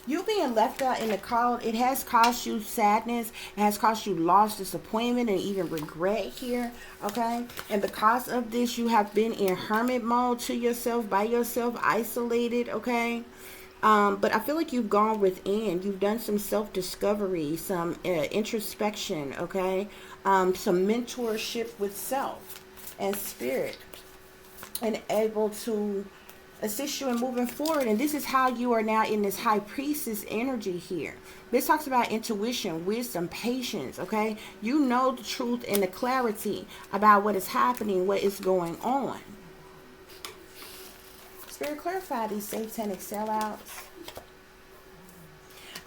You being left out in the cold, it has caused you sadness. It has caused you loss, disappointment, and even regret here, okay? And because of this, you have been in hermit mode to yourself, by yourself, isolated, okay? But I feel like you've gone within. You've done some self-discovery, some introspection, okay? Some mentorship with self and spirit, and able to assist you in moving forward. And this is how you are now in this high priestess energy here. This talks about intuition, wisdom, patience, okay? You know the truth and the clarity about what is happening, what is going on. Spirit, clarify these satanic sellouts.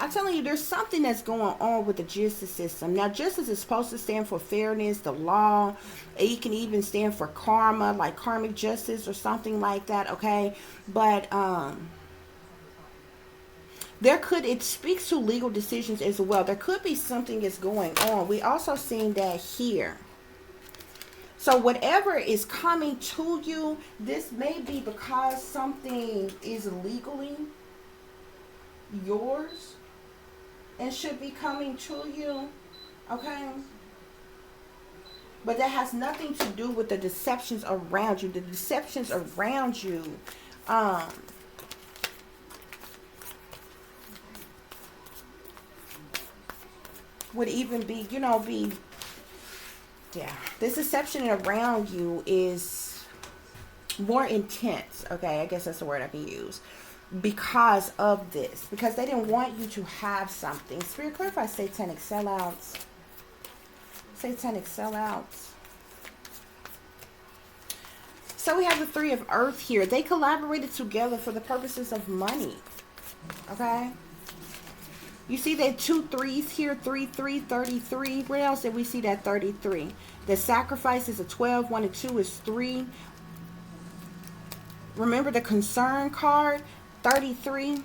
I'm telling you, there's something that's going on with the justice system. Now, justice is supposed to stand for fairness, the law. It can even stand for karma, like karmic justice or something like that, okay? But it speaks to legal decisions as well. There could be something that's going on. We also seen that here. So whatever is coming to you, this may be because something is legally yours and should be coming to you, okay? But that has nothing to do with the deceptions around you. The deceptions around you would even be, yeah. This deception around you is more intense, okay? I guess that's the word I can use. Because of this, because they didn't want you to have something. Spirit, clarify satanic sellouts. Satanic sellouts. So we have the Three of Earth here. They collaborated together for the purposes of money, okay? You see that 2 3s here, 3 3 33. Where else did we see that 33? The sacrifice is a 12. 1 and 2 is 3. Remember the concern card, 33.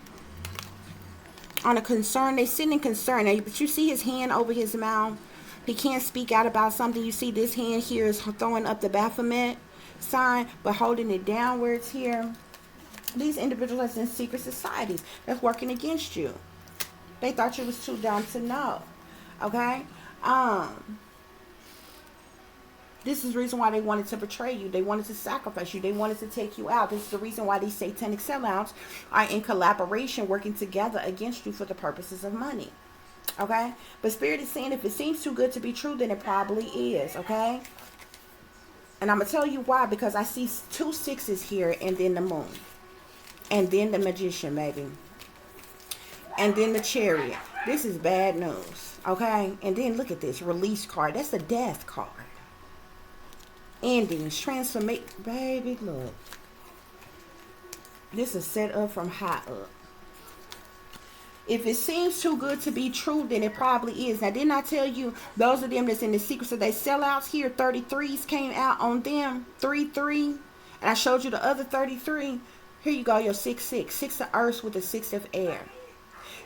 On a concern, they sit in concern. Now, but you see his hand over his mouth. He can't speak out about something. You see this hand here is throwing up the Baphomet sign, but holding it downwards here. These individuals in secret societies that's working against you. They thought you was too dumb to know. Okay? This is the reason why they wanted to betray you. They wanted to sacrifice you. They wanted to take you out. This is the reason why these satanic sellouts are in collaboration, working together against you for the purposes of money. Okay? But Spirit is saying if it seems too good to be true, then it probably is. Okay? And I'm going to tell you why. Because I see 2 6s here, and then the moon. And then the magician, maybe. And then the chariot. This is bad news. Okay? And then look at this release card. That's the death card. Endings, transformation. Baby, look. This is set up from high up. If it seems too good to be true, then it probably is. Now, didn't I tell you those of them that's in the secrets of they sellouts here, 33s came out on them, 3-3, and I showed you the other 33. Here you go, your 6-6, 6 of earth with the 6 of air.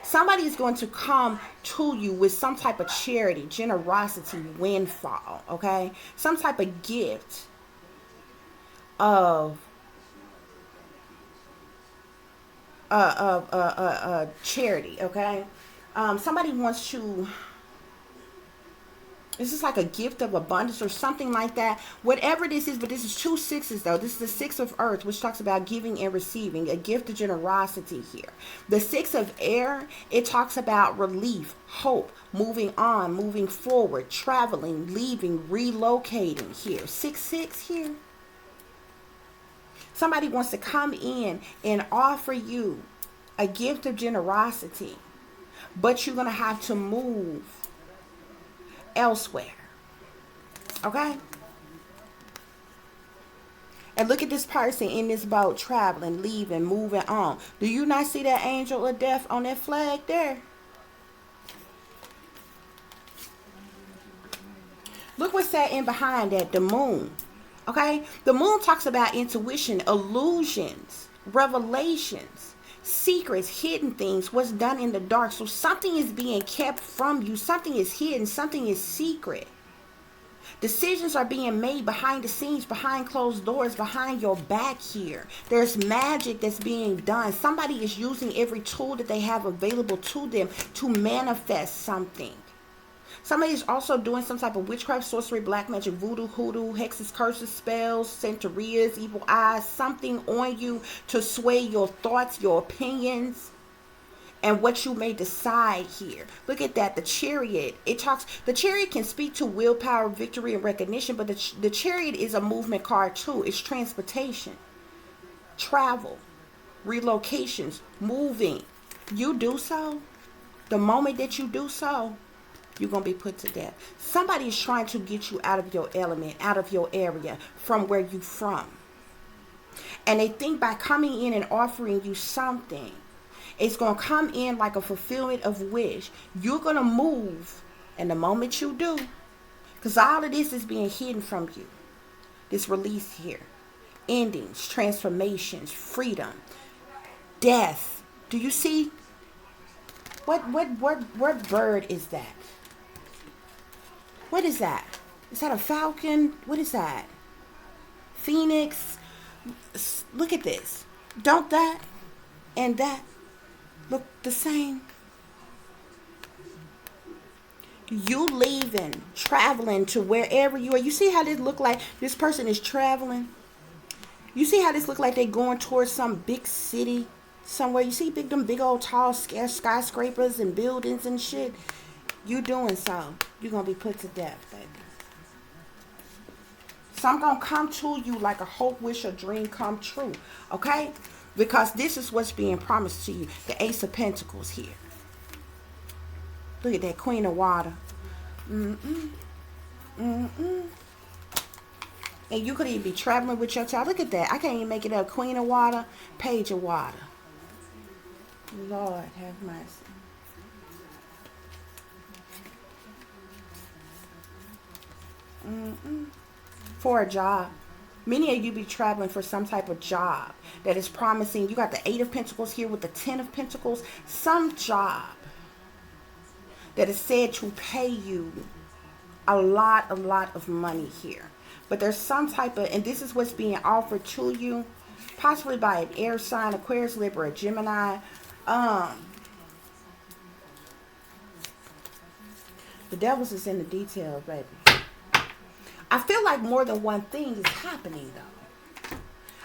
Somebody is going to come to you with some type of charity, generosity, windfall, okay? Some type of gift of charity, okay? Somebody wants to, this is like a gift of abundance or something like that. Whatever this is, but this is 2 6s though. This is the 6 of earth, which talks about giving and receiving, a gift of generosity here. The 6 of air, it talks about relief, hope, moving on, moving forward, traveling, leaving, relocating here. 6-6 here. Somebody wants to come in and offer you a gift of generosity, but you're going to have to move elsewhere. Okay? And look at this person in this boat, traveling, leaving, moving on. Do you not see that angel of death on that flag there? Look what's that in behind that, the moon. Okay? The moon talks about intuition, illusions, revelations, secrets, hidden things, what's done in the dark. So something is being kept from you. Something is hidden. Something is secret. Decisions are being made behind the scenes, behind closed doors, behind your back here. There's magic that's being done. Somebody is using every tool that they have available to them to manifest something. Somebody is also doing some type of witchcraft, sorcery, black magic, voodoo, hoodoo, hexes, curses, spells, centurias, evil eyes, something on you to sway your thoughts, your opinions, and what you may decide here. Look at that, the chariot. The chariot can speak to willpower, victory, and recognition, but the chariot is a movement card too. It's transportation, travel, relocations, moving. You do so, the moment that you do so, you're going to be put to death. Somebody is trying to get you out of your element, out of your area, from where you're from. And they think by coming in and offering you something, it's going to come in like a fulfillment of wish. You're going to move. And the moment you do, because all of this is being hidden from you. This release here. Endings, transformations, freedom, death. Do you see? What bird is that? What is that? Is that a falcon? What is that? Phoenix? Look at this. Don't that and that look the same? You leaving, traveling to wherever you are. You see how this look like this person is traveling? You see how this look like they going towards some big city somewhere? You see them big old tall skyscrapers and buildings and shit? You doing so. You're going to be put to death, baby. So I'm going to come to you like a hope, wish, or dream come true. Okay? Because this is what's being promised to you. The Ace of Pentacles here. Look at that Queen of Water. And you could even be traveling with your child. Look at that. I can't even make it up. Queen of Water, Page of Water. Lord have mercy. For a job. Many of you be traveling for some type of job that is promising. You got the 8 of Pentacles here with the 10 of Pentacles. Some job that is said to pay you a lot of money here. But there's some type of, and this is what's being offered to you, possibly by an air sign, Aquarius, Libra, Gemini. The devil's is in the details, baby. I feel like more than one thing is happening, though.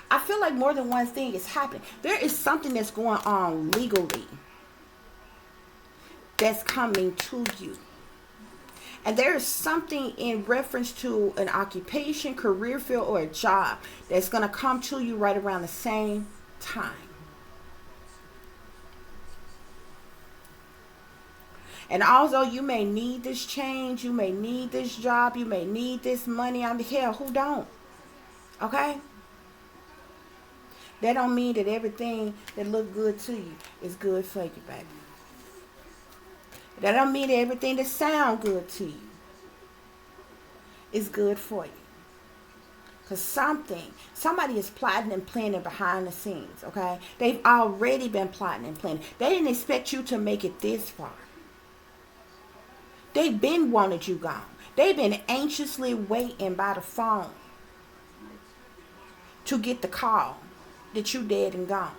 I feel like more than one thing is happening. There is something that's going on legally that's coming to you. And there is something in reference to an occupation, career field, or a job that's going to come to you right around the same time. And although you may need this change, you may need this job, you may need this money, hell, who don't? Okay? That don't mean that everything that look good to you is good for you, baby. That don't mean that everything that sound good to you is good for you. Because somebody is plotting and planning behind the scenes, okay? They've already been plotting and planning. They didn't expect you to make it this far. They've been wanted you gone. They've been anxiously waiting by the phone to get the call that you dead and gone.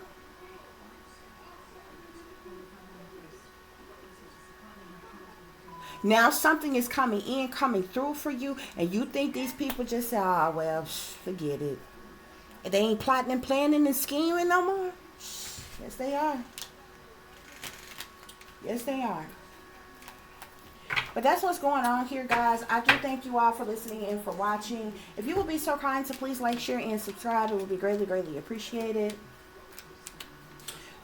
Now something is coming through for you, and you think these people just say, oh, well, forget it. They ain't plotting and planning and scheming no more. Yes, they are. Yes, they are. But that's what's going on here, guys. I do thank you all for listening and for watching. If you would be so kind to please like, share, and subscribe, it would be greatly, greatly appreciated.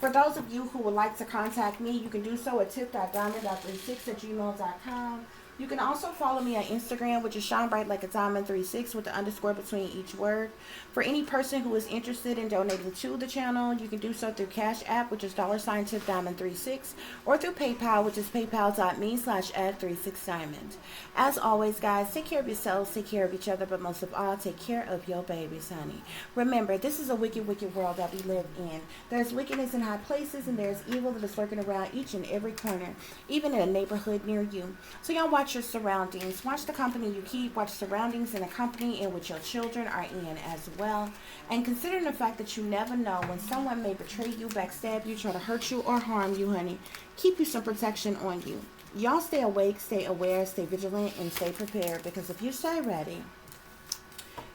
For those of you who would like to contact me, you can do so at tip.diamond.36@gmail.com. You can also follow me on Instagram, which is shinebrightlikeadiamond36 with the underscore between each word. For any person who is interested in donating to the channel, you can do so through CASHAPP, which is $tipdiamond36, or through PayPal, which is paypal.me/@36diamond. As always, guys, take care of yourselves, take care of each other, but most of all, take care of your babies, honey. Remember, this is a wicked, wicked world that we live in. There's wickedness in high places, and there's evil that is lurking around each and every corner, even in a neighborhood near you. So y'all watch your surroundings. Watch the company you keep. Watch surroundings in a company in which your children are in as well. And considering the fact that you never know when someone may betray you, backstab you, try to hurt you, or harm you, honey, keep you some protection on you. Y'all stay awake, stay aware, stay vigilant, and stay prepared, because if you stay ready,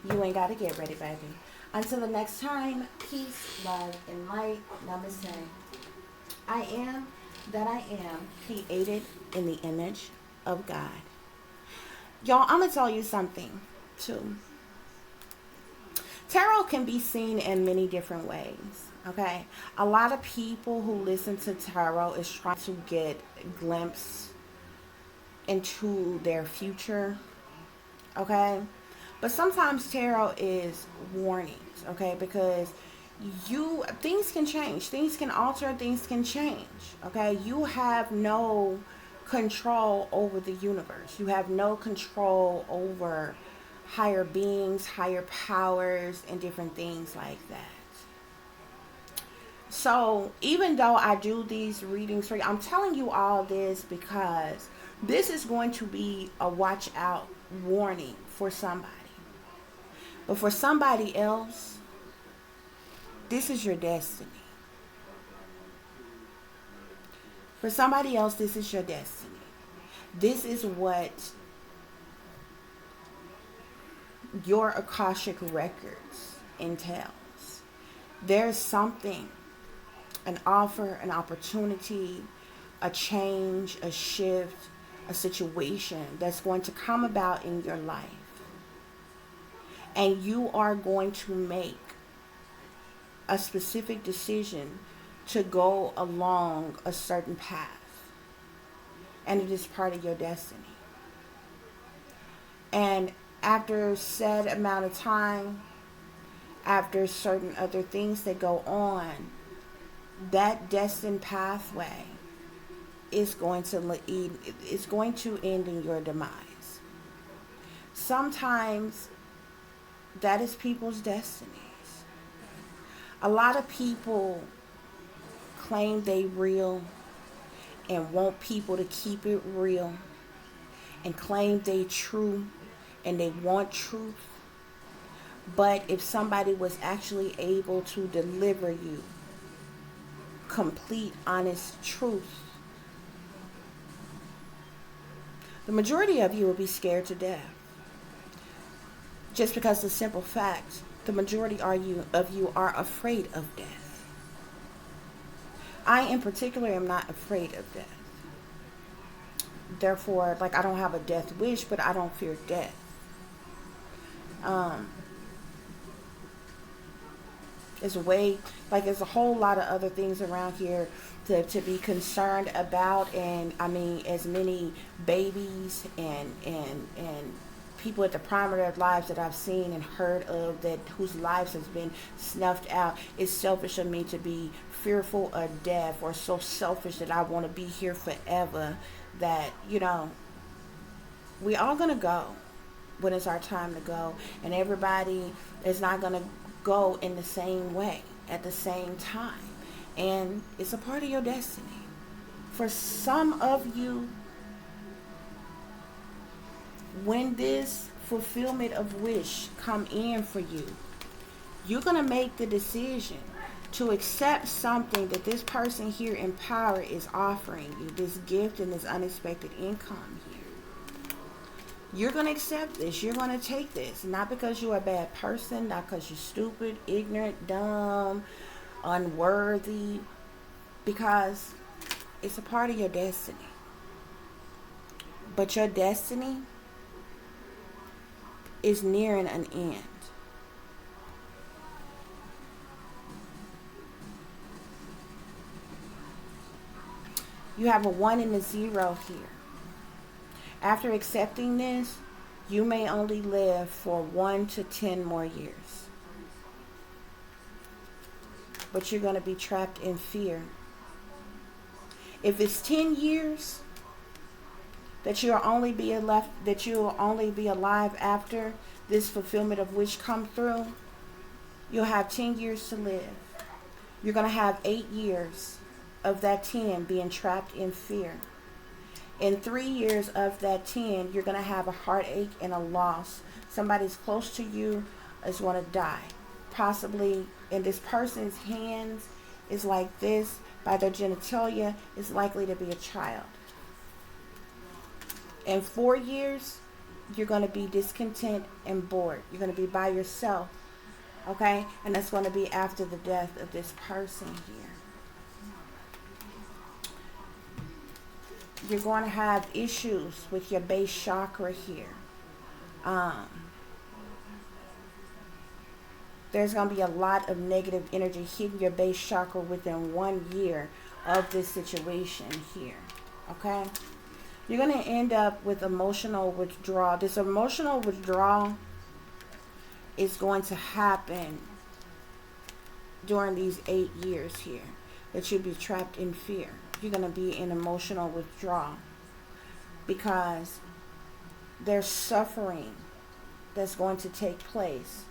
you ain't got to get ready, baby. Until the next time, peace, love, and light. Namaste. I am that I am, created in the image of God. Y'all, I'm going to tell you something, too. Tarot can be seen in many different ways, okay? A lot of people who listen to tarot is trying to get a glimpse into their future, okay? But sometimes tarot is warnings, okay? Because things can change, things can alter, things can change, okay? You have no control over the universe. You have no control over higher beings, higher powers, and different things like that. So even though I do these readings for you, I'm telling you all this because this is going to be a watch out warning for somebody. But for somebody else, this is your destiny. For somebody else, this is your destiny. This is what your Akashic records entails. There's something, an offer, an opportunity, a change, a shift, a situation that's going to come about in your life. And you are going to make a specific decision to go along a certain path. And it is part of your destiny. And after a set amount of time, after certain other things that go on, that destined pathway is going to end in your demise. Sometimes that is people's destinies. A lot of people claim they real and want people to keep it real, and claim they true and they want truth. But if somebody was actually able to deliver you complete, honest truth, the majority of you will be scared to death. Just because the simple fact, the majority of you are afraid of death. I, in particular, am not afraid of death. Therefore, I don't have a death wish, but I don't fear death. There's a whole lot of other things around here to be concerned about, and I mean, as many babies and people at the prime of their lives that I've seen and heard of, that whose lives has been snuffed out. It's selfish of me to be fearful of death, or so selfish that I want to be here forever, that, you know, we all gonna go when it's our time to go, and everybody is not gonna go in the same way at the same time, and it's a part of your destiny. For some of you, when this fulfillment of wish come in for you, you're gonna make the decision to accept something that this person here in power is offering you, this gift and this unexpected income here. You're going to accept this. You're going to take this. Not because you're a bad person, not because you're stupid, ignorant, dumb, unworthy, because it's a part of your destiny. But your destiny is nearing an end. You have a 1 and a 0 here. After accepting this, you may only live for 1 to 10 more years. But you're going to be trapped in fear. If it's 10 years that you'll only be alive after this fulfillment of wish come through, you'll have 10 years to live. You're going to have 8 years of that 10 being trapped in fear. In 3 years of that 10, you're going to have a heartache and a loss. Somebody's close to you is going to die. Possibly, in this person's hands is like this, by their genitalia, is likely to be a child. In 4 years, you're going to be discontent and bored. You're going to be by yourself. Okay? And that's going to be after the death of this person here. You're going to have issues with your base chakra here. There's going to be a lot of negative energy hitting your base chakra within 1 year of this situation here. Okay? You're going to end up with emotional withdrawal. This emotional withdrawal is going to happen during these 8 years here, that you'll be trapped in fear. You're going to be in emotional withdrawal because there's suffering that's going to take place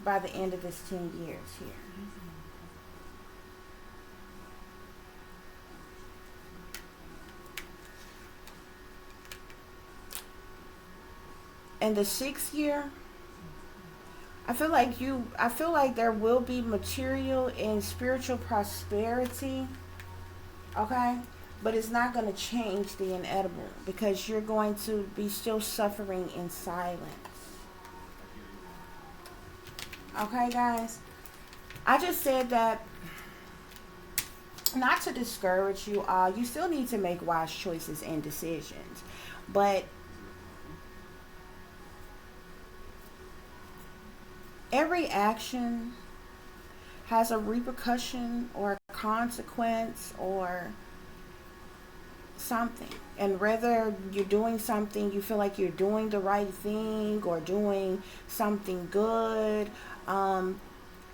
by the end of this 10 years here. And the 6th year, I feel like there will be material and spiritual prosperity, okay? But it's not going to change the inedible, because you're going to be still suffering in silence. Okay, guys? I just said that not to discourage you all. You still need to make wise choices and decisions. But every action has a repercussion or a consequence or something. And whether you're doing something, you feel like you're doing the right thing or doing something good,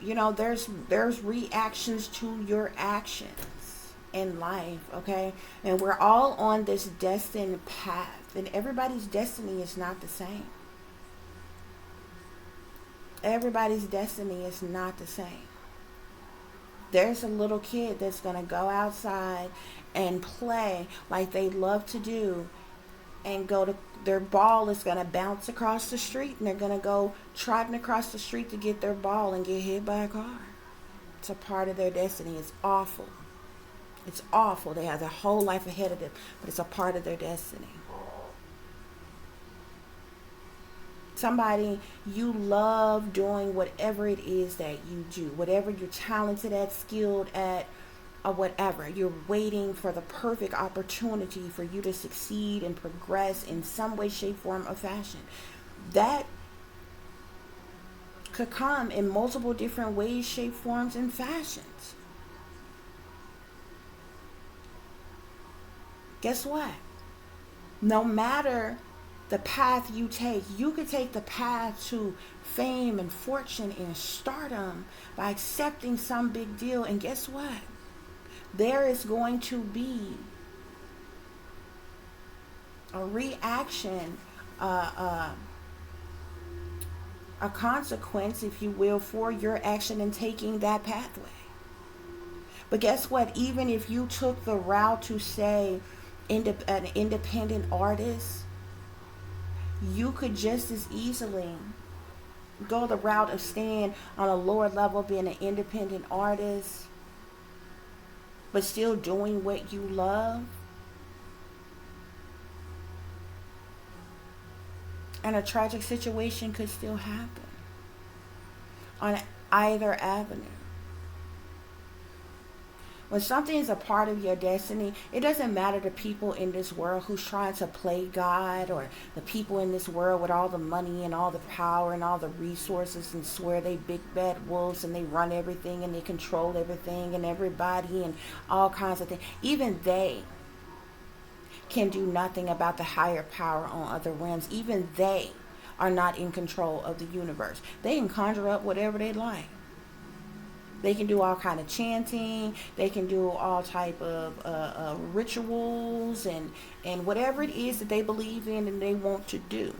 you know, there's reactions to your actions in life, okay? And we're all on this destined path, and everybody's destiny is not the same. Everybody's destiny is not the same. There's a little kid that's going to go outside and play like they love to do, and go to their ball is going to bounce across the street, and they're going to go trotting across the street to get their ball and get hit by a car. It's a part of their destiny. It's awful. It's awful. They have their whole life ahead of them, but it's a part of their destiny. Somebody, you love doing whatever it is that you do, whatever you're talented at, skilled at, or whatever. You're waiting for the perfect opportunity for you to succeed and progress in some way, shape, form, or fashion. That could come in multiple different ways, shape, forms, and fashions. Guess what? No matter the path you take. You could take the path to fame and fortune and stardom by accepting some big deal. And guess what? There is going to be a reaction, a consequence, if you will, for your action in taking that pathway. But guess what? Even if you took the route to, say, an independent artist, you could just as easily go the route of staying on a lower level, being an independent artist, but still doing what you love. And a tragic situation could still happen on either avenue. When something is a part of your destiny, it doesn't matter the people in this world who's trying to play God, or the people in this world with all the money and all the power and all the resources and swear they big bad wolves and they run everything and they control everything and everybody and all kinds of things. Even they can do nothing about the higher power on other realms. Even they are not in control of the universe. They can conjure up whatever they like. They can do all kind of chanting. They can do all type of rituals and whatever it is that they believe in and they want to do.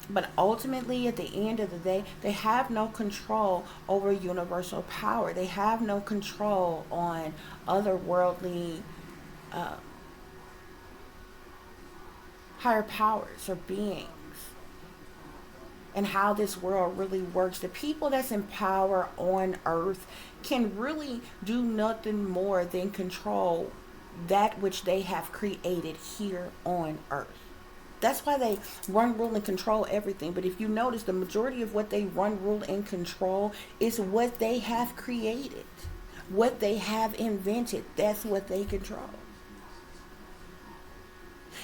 But ultimately, at the end of the day, they have no control over universal power. They have no control on otherworldly higher powers or beings, and how this world really works. The people that's in power on earth can really do nothing more than control that which they have created here on earth. That's why they run, rule, and control everything. But if you notice, the majority of what they run, rule, and control is what they have created, what they have invented. That's what they control.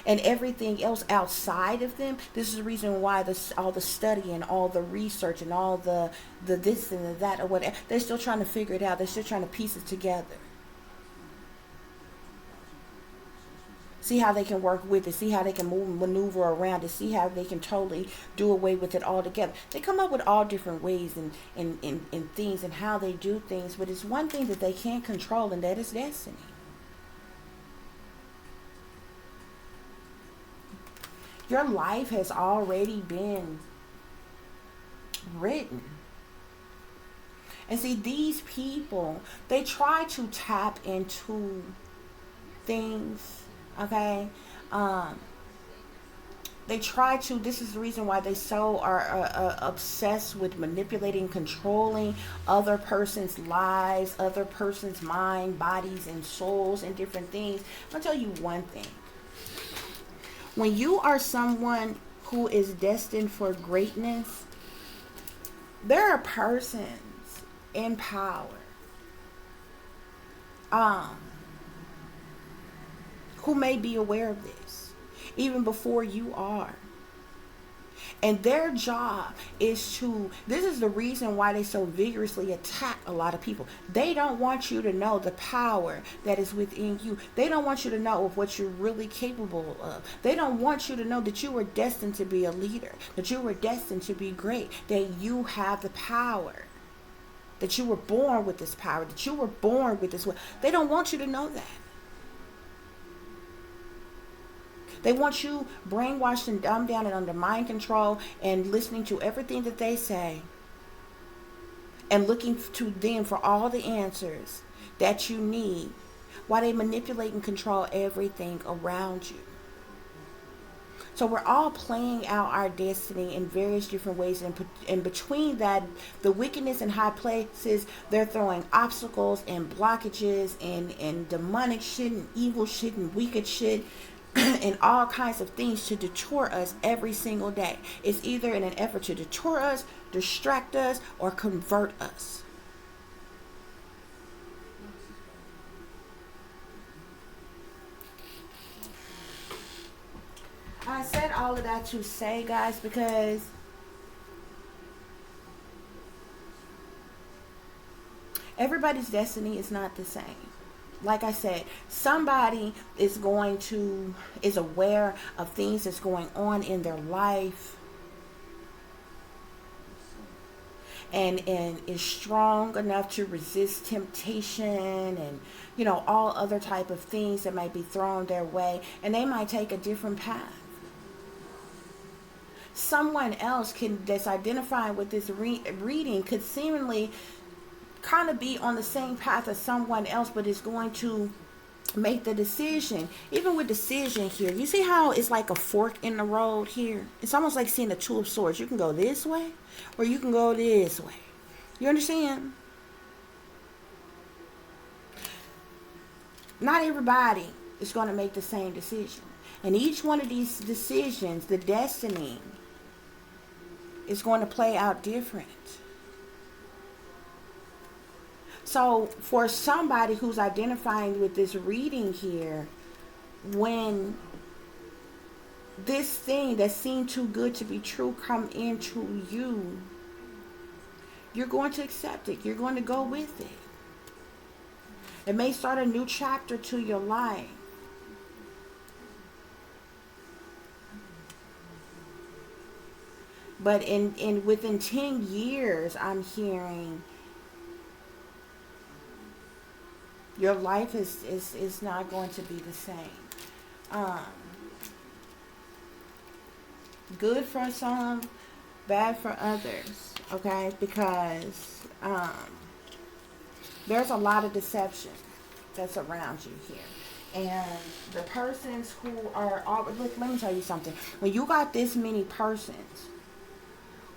And everything else outside of them, this is the reason why all the study and all the research and all the this and the that or whatever, they're still trying to figure it out. They're still trying to piece it together. See how they can work with it. See how they can maneuver around it. See how they can totally do away with it altogether. They come up with all different ways and things and how they do things. But it's one thing that they can't control, and that is destiny. Your life has already been written. And see, these people, they try to tap into things, okay? They try to, this is the reason why they so are obsessed with manipulating, controlling other person's lives, other person's mind, bodies, and souls, and different things. I'll tell you one thing. When you are someone who is destined for greatness, there are persons in power who may be aware of this even before you are. And their job is to, this is the reason why they so vigorously attack a lot of people. They don't want you to know the power that is within you. They don't want you to know of what you're really capable of. They don't want you to know that you were destined to be a leader, that you were destined to be great, that you have the power, that you were born with this power, that you were born with this. They don't want you to know that. They want you brainwashed and dumbed down and under mind control and listening to everything that they say and looking to them for all the answers that you need while they manipulate and control everything around you. So we're all playing out our destiny in various different ways. And between that, the wickedness in high places, they're throwing obstacles and blockages and demonic shit and evil shit and wicked shit and all kinds of things to deter us every single day. It's either in an effort to deter us, distract us, or convert us. I said all of that to say, guys, because everybody's destiny is not the same. like I said, somebody is aware of things that's going on in their life, and is strong enough to resist temptation, and all other type of things that might be thrown their way, and they might take a different path. Someone else that's identifying with this reading could seemingly kind of be on the same path as someone else, but is going to make the decision. Even with decision here, you see how it's like a fork in the road here? It's almost like seeing a two of swords. You can go this way or you can go this way. You understand? Not everybody is going to make the same decision, and each one of these decisions, the destiny is going to play out different. So for somebody who's identifying with this reading here, when this thing that seemed too good to be true come into you, you're going to accept it. You're going to go with it. It may start a new chapter to your life. But within 10 years, I'm hearing your life is not going to be the same. Good for some, bad for others. Okay? Because there's a lot of deception that's around you here. And the persons who are... Look, let me tell you something. When you got this many persons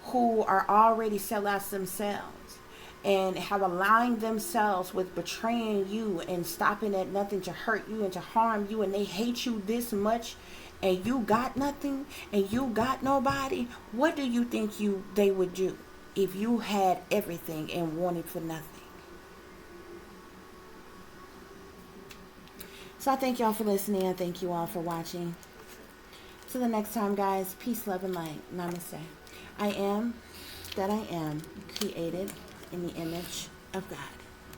who are already sellouts themselves and have aligned themselves with betraying you and stopping at nothing to hurt you and to harm you, and they hate you this much, and you got nothing and you got nobody, what do you think they would do if you had everything and wanted for nothing? So I thank y'all for listening. I thank you all for watching. Till the next time, guys, peace, love, and light. Namaste. I am that I am, created in the image of God.